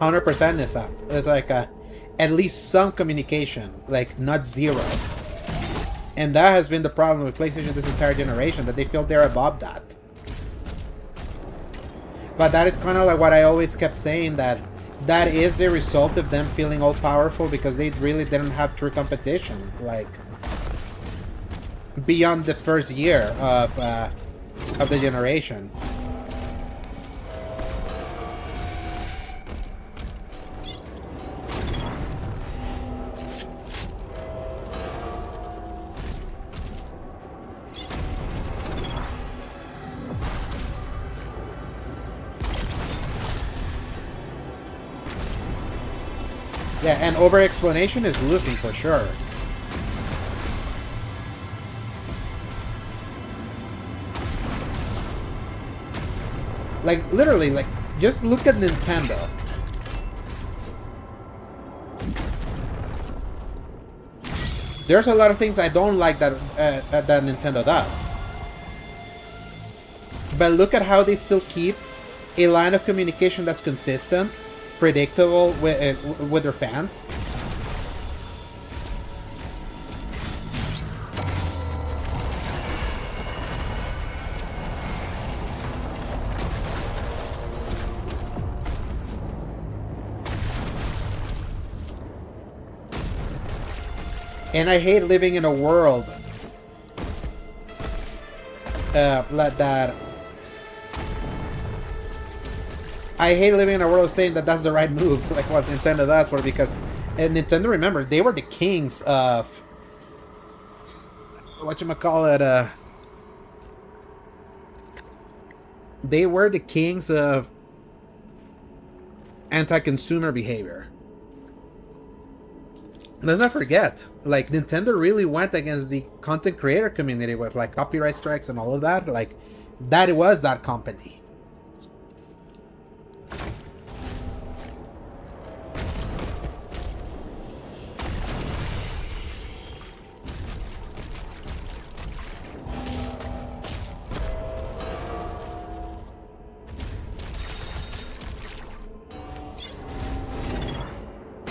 S2: 100% is up. It's like at least some communication, like not zero. And that has been the problem with PlayStation this entire generation, that they feel they're above that. But that is kind of like what I always kept saying, that that is the result of them feeling all powerful because they really didn't have true competition, like beyond the first year of the generation. Yeah, and over-explanation is losing for sure. Like, literally, like, just look at Nintendo. There's a lot of things I don't like that that Nintendo does. But look at how they still keep a line of communication that's consistent, predictable with their fans. And I hate living in a world like that. I hate living in a world saying that that's the right move, like what Nintendo does, for because Nintendo, remember, they were the kings of whatchamacallit, they were the kings of anti-consumer behavior. Let's not forget, like, Nintendo really went against the content creator community with like copyright strikes and all of that. Like, that was that company.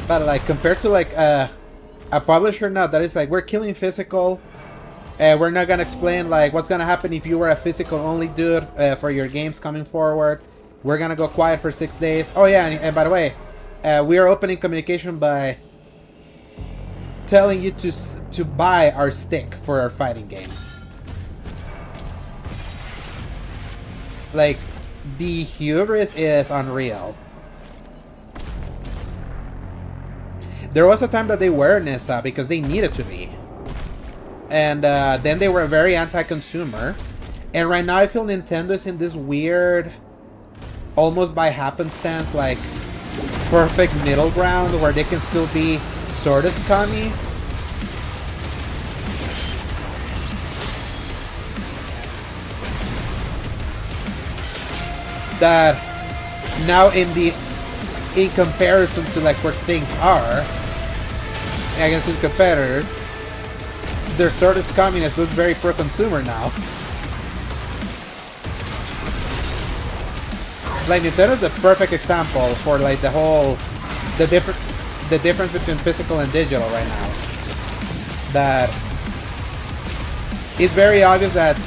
S2: But like, compared to like a publisher now that is like, we're killing physical, we're not gonna explain like what's gonna happen if you were a physical only dude for your games coming forward. We're gonna go quiet for 6 days. Oh yeah, and by the way, we are opening communication by telling you to buy our stick for our fighting game. Like, the hubris is unreal. There was a time that they were Nissa because they needed to be. And then they were very anti-consumer. And right now I feel Nintendo is in this weird, almost by happenstance, like, perfect middle ground where they can still be sort of scummy. that now in comparison to like where things are against its competitors, their sort of communist looks very pro-consumer now. Like Nintendo's the perfect example for like the difference between physical and digital right now. That it's very obvious that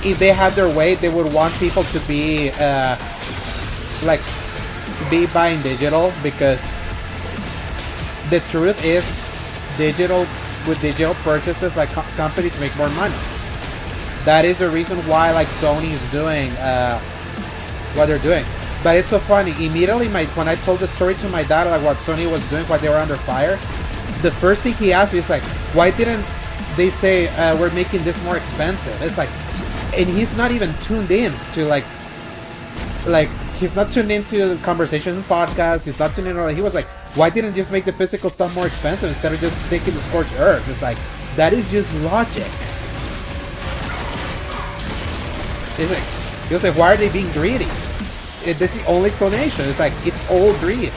S2: if they had their way, they would want people to be be buying digital, because the truth is, with digital purchases, like companies make more money. That is the reason why like Sony is doing what they're doing. But it's so funny. Immediately, when I told the story to my dad, like what Sony was doing, why they were under fire, the first thing he asked me is like, why didn't they say we're making this more expensive? It's like, and he's not even tuned in to like he's not tuned into the conversation podcast. He's not tuned in. He was like, why didn't you just make the physical stuff more expensive instead of just taking the scorched earth? It's like, that is just logic. It's like, he was like, why are they being greedy? That's the only explanation. It's like, it's all greed.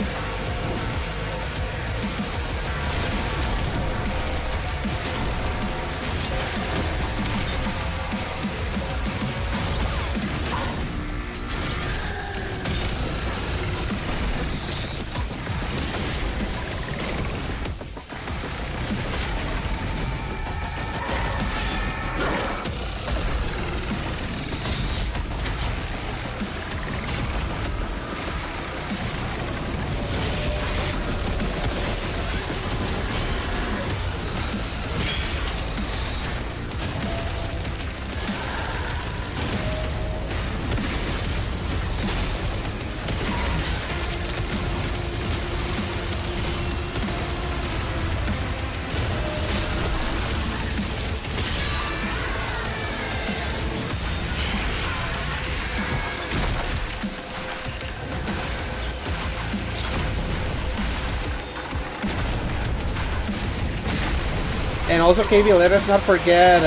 S2: And also, KB, let us not forget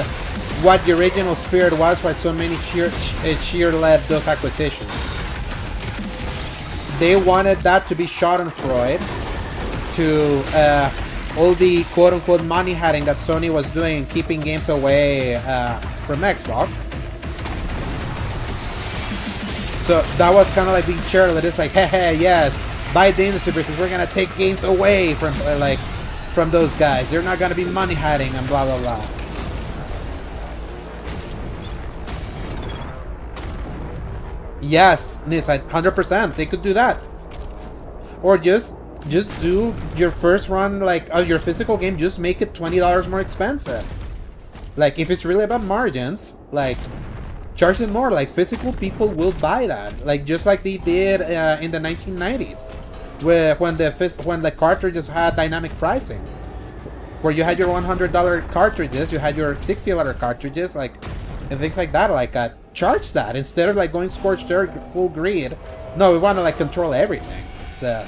S2: what the original spirit was why so many Shear led those acquisitions. They wanted that to be Schadenfreude to all the quote-unquote money hiding that Sony was doing and keeping games away from Xbox. So that was kind of like being cheerleaded. It's like, hey, yes, buy the industry because we're gonna take games away from from those guys. They're not gonna be money hiding and blah blah blah. Yes, Nis, 100%. They could do that, or just do your first run like your physical game. Just make it $20 more expensive. Like if it's really about margins, like charge them more. Like physical people will buy that. Like just like they did in the 1990s. When the cartridges had dynamic pricing, where you had your $100 cartridges, you had your $60 cartridges, like and things like that. Like charge that instead of like going scorched earth, full greed. No, we want to like control everything. So.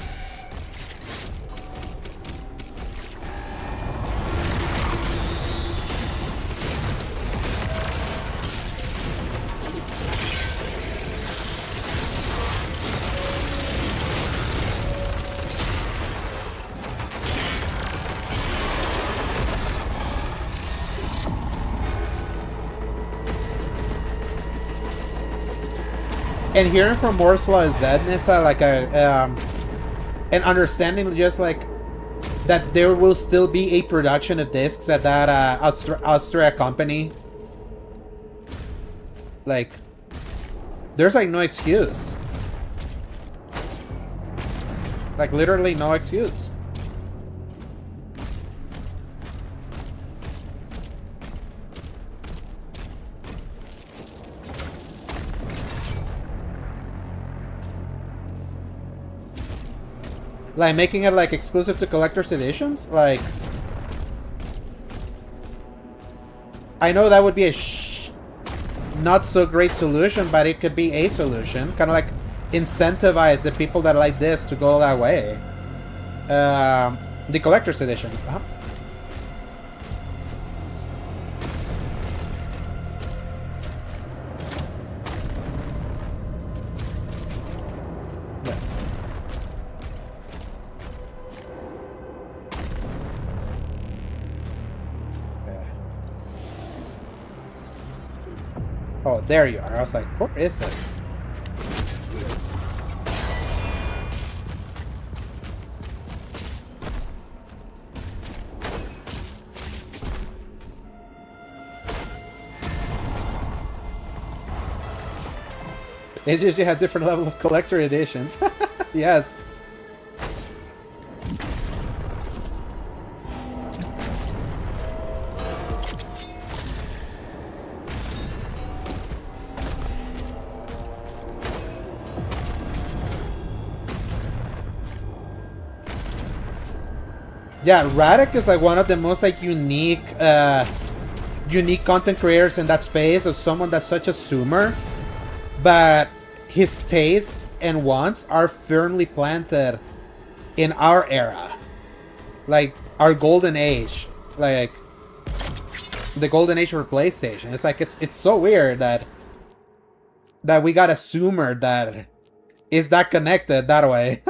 S2: And hearing from Moore's Law is that Nissa, like an understanding just like that there will still be a production of discs at that Austria company. Like, there's like no excuse. Like literally no excuse. Like making it like exclusive to collector's editions, like I know that would be a not so great solution, but it could be a solution. Kind of like incentivize the people that like this to go that way. The collector's editions. Huh? Oh, there you are. I was like, where is it? They usually have different level of collector editions. Yes. Yeah, Radek is like one of the most like unique content creators in that space, of someone that's such a zoomer, but his taste and wants are firmly planted in our era, like our golden age, like the golden age for PlayStation. It's like it's so weird that we got a zoomer that is that connected that way.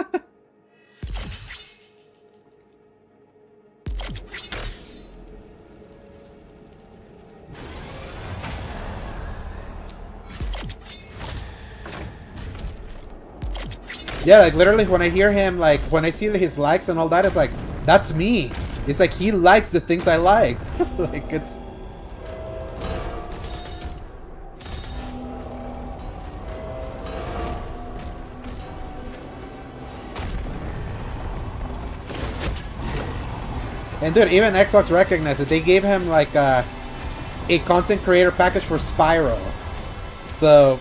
S2: Yeah, like literally when I hear him, like when I see his likes and all that, it's like, that's me. It's like he likes the things I liked. Like it's... And dude, even Xbox recognized it. They gave him like a content creator package for Spyro. So,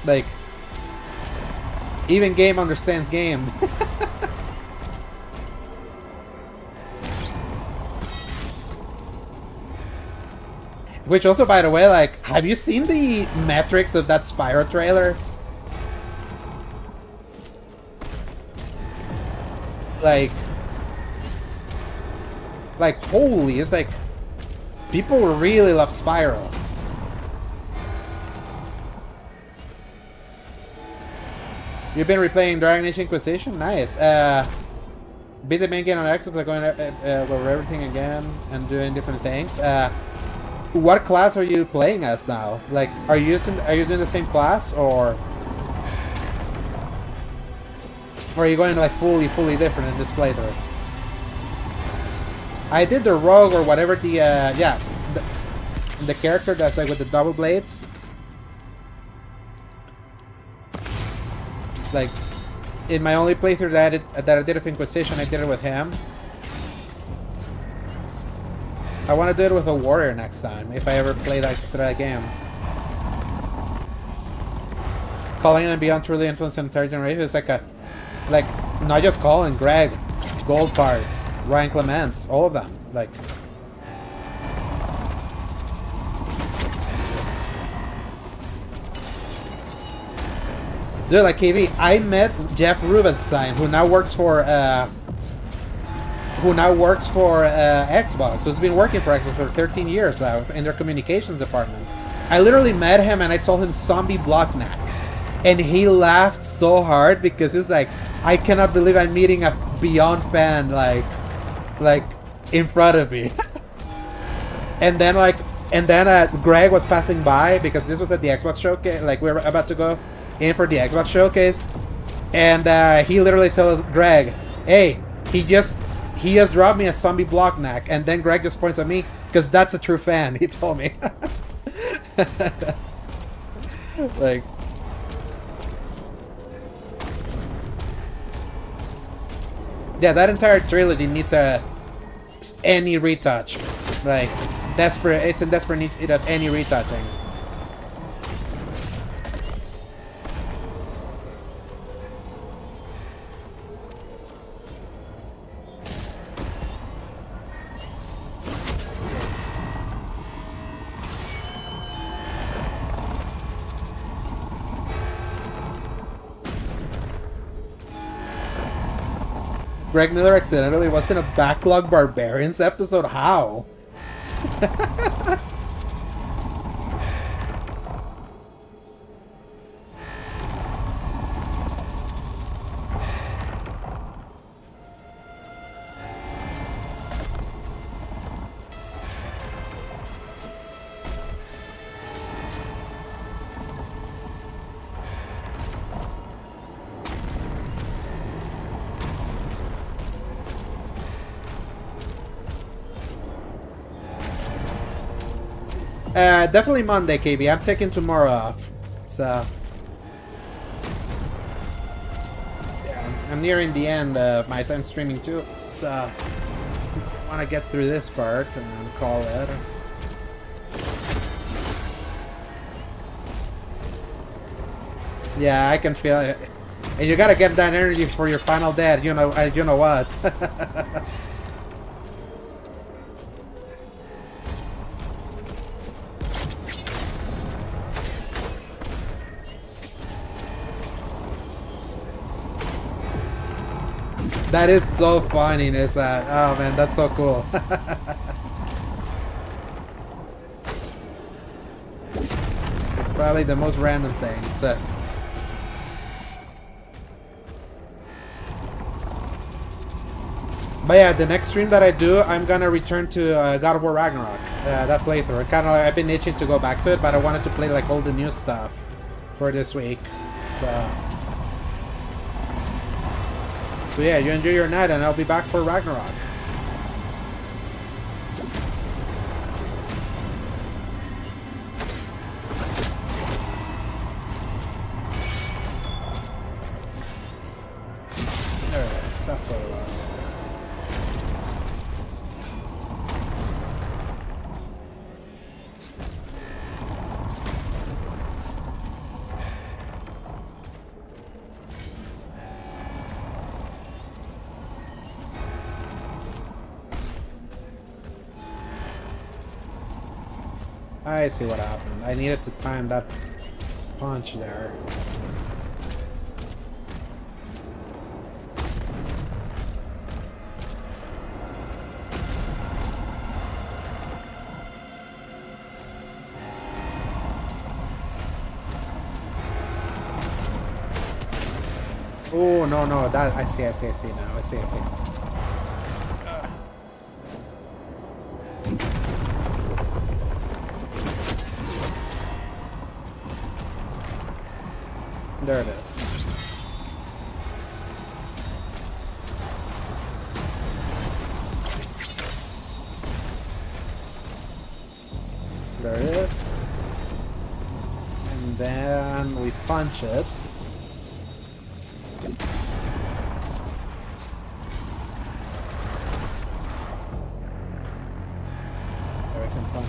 S2: like... even game understands game. Which also, by the way, like, have you seen the metrics of that Spyro trailer? Like, holy, it's like, people really love Spyro. You've been replaying Dragon Age Inquisition? Nice. Beat the main game on Xbox by going over everything again and doing different things. What class are you playing as now? Like, are you doing the same class, or are you going like fully different in this playthrough? I did the rogue or whatever the the character that's like with the double blades. Like, in my only playthrough that I did of Inquisition, I did it with him. I want to do it with a warrior next time, if I ever play that game. Colin and Beyond truly influenced an entire generation. It's like not just Colin, Greg, Goldfarb, Ryan Clements, all of them. Like, dude, like KB, I met Jeff Rubenstein, who now works for Xbox. So he's been working for Xbox for 13 years now in their communications department. I literally met him and I told him Zombie Blockneck, and he laughed so hard because he was like, "I cannot believe I'm meeting a Beyond fan like in front of me." And then Greg was passing by because this was at the Xbox showcase. Like, we were about to go in for the Xbox showcase, and he literally tells Greg, "Hey, he just dropped me a Zombie Blockneck," and then Greg just points at me because that's a true fan. He told me. Like, yeah, that entire trilogy needs any retouch. Like, it's in desperate need of any retouching. Greg Miller accidentally was in a Backlog Barbarians episode? How? Definitely Monday, KB. I'm taking tomorrow off. So yeah, I'm nearing the end of my time streaming too. So just want to get through this part and then call it. Yeah, I can feel it. And you gotta get that energy for your final death. You know what? That is so funny, Nissa. Oh man, that's so cool. It's probably the most random thing. But yeah, the next stream that I do, I'm gonna return to God of War Ragnarok. That playthrough. Kind of like, I've been itching to go back to it, but I wanted to play like all the new stuff for this week. So yeah, you enjoy your night, and I'll be back for Ragnarok. There it is. That's what it was. I see what happened. I needed to time that punch there. Oh no, that I see now. I see. There it is. There it is. And then we punch it. There I can punch.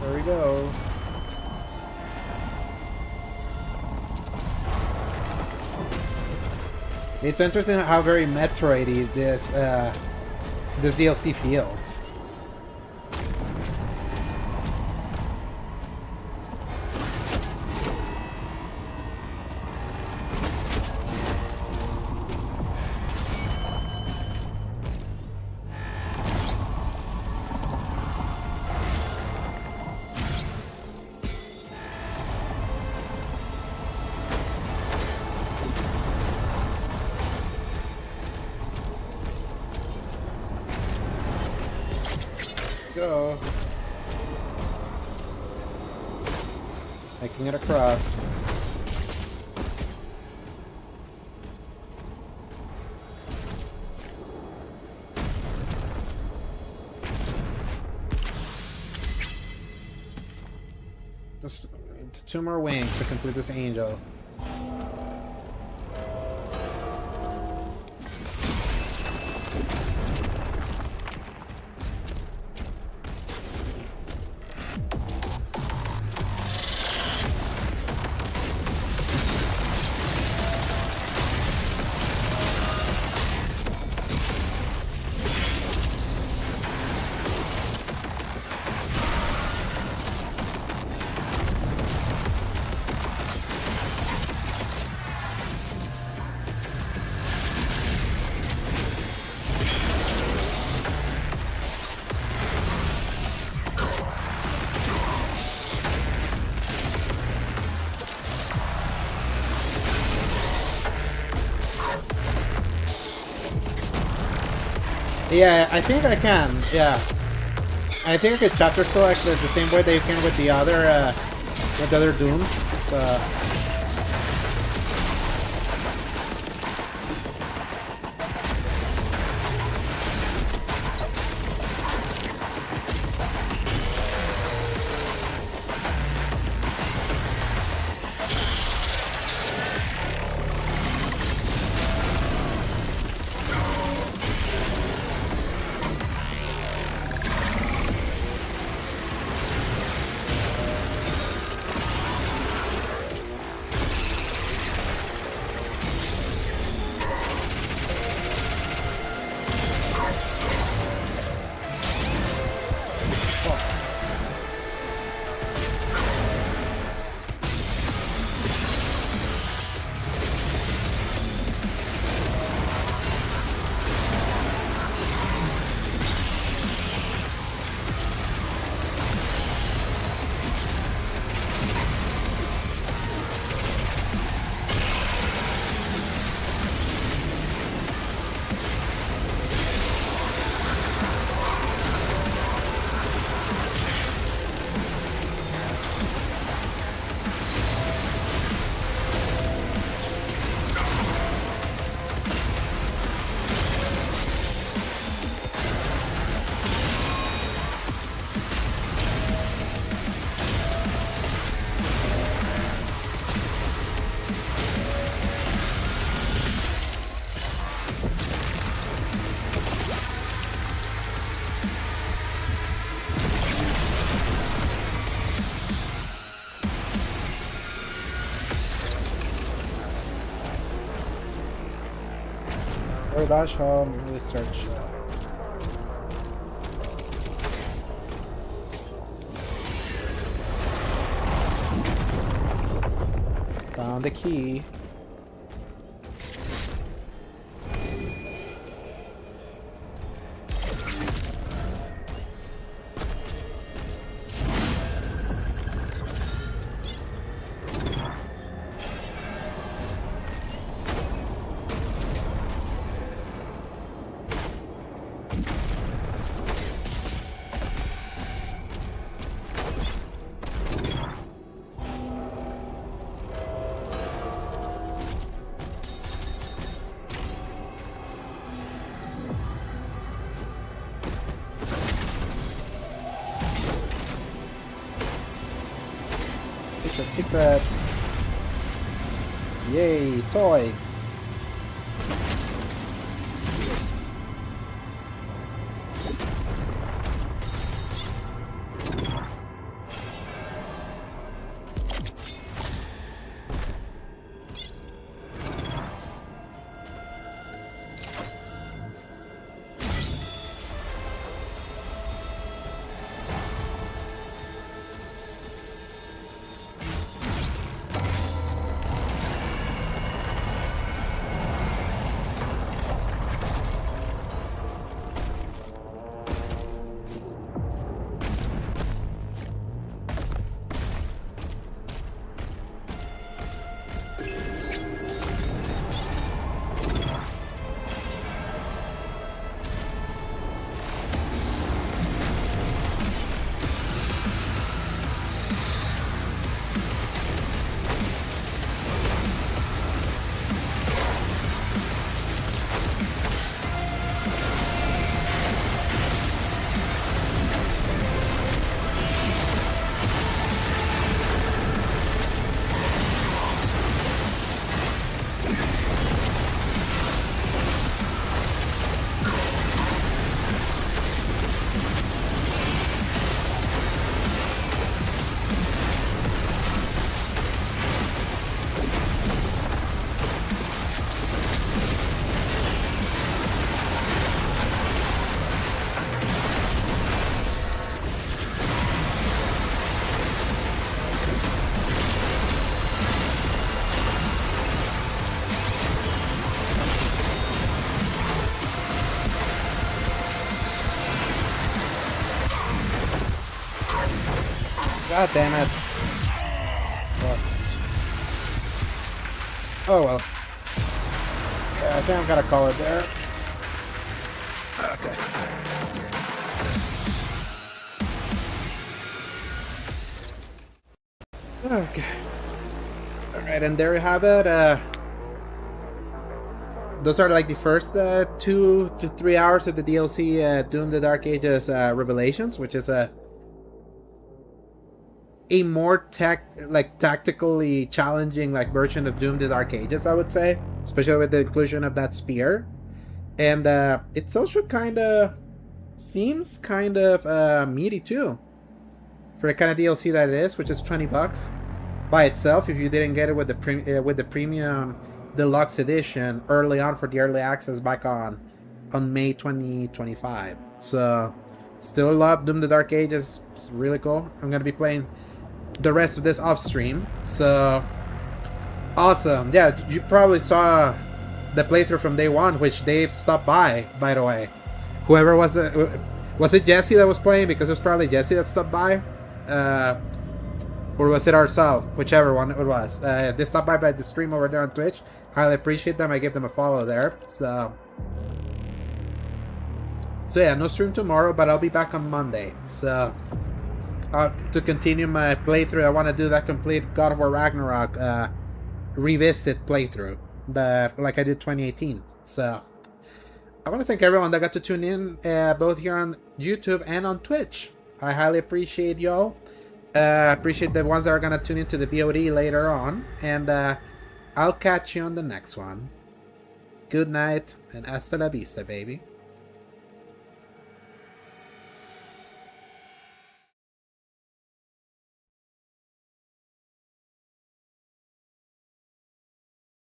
S2: There we go. It's interesting how very Metroid-y this DLC feels. Go. Making it across. Just 2 more wings to complete this angel. Yeah, I think I can. Yeah, I think I could chapter select the same way that you can with the other Dooms. It's or dash home. Really search. Found the key. Secret. Yay, toy. God damn it. What? Oh well. Yeah, I think I'm gonna call it there. Okay. Okay. Alright, and there you have it. Those are like the first 2 to 3 hours of the DLC Doom the Dark Ages Revelations, which is a more tactically challenging like version of Doom the Dark Ages, I would say, especially with the inclusion of that spear. And it's also seems kind of meaty too, for the kind of DLC that it is, which is $20 by itself if you didn't get it with the premium deluxe edition early on for the early access back on May 2025. So still love Doom the Dark Ages. It's really cool. I'm gonna be playing the rest of this off stream, so awesome. Yeah, you probably saw the playthrough from day one, which Dave stopped by the way. Whoever was it Jesse that was playing? Because it was probably Jesse that stopped by, or was it Arcel? Whichever one it was. They stopped by the stream over there on Twitch. Highly appreciate them. I gave them a follow there. So yeah, no stream tomorrow, but I'll be back on Monday. So to continue my playthrough, I want to do that complete God of War Ragnarok revisit playthrough that like I did 2018. So I want to thank everyone that got to tune in, both here on YouTube and on Twitch. I highly appreciate y'all. Appreciate the ones that are gonna tune into the VOD later on, and I'll catch you on the next one. Good night, and hasta la vista, baby.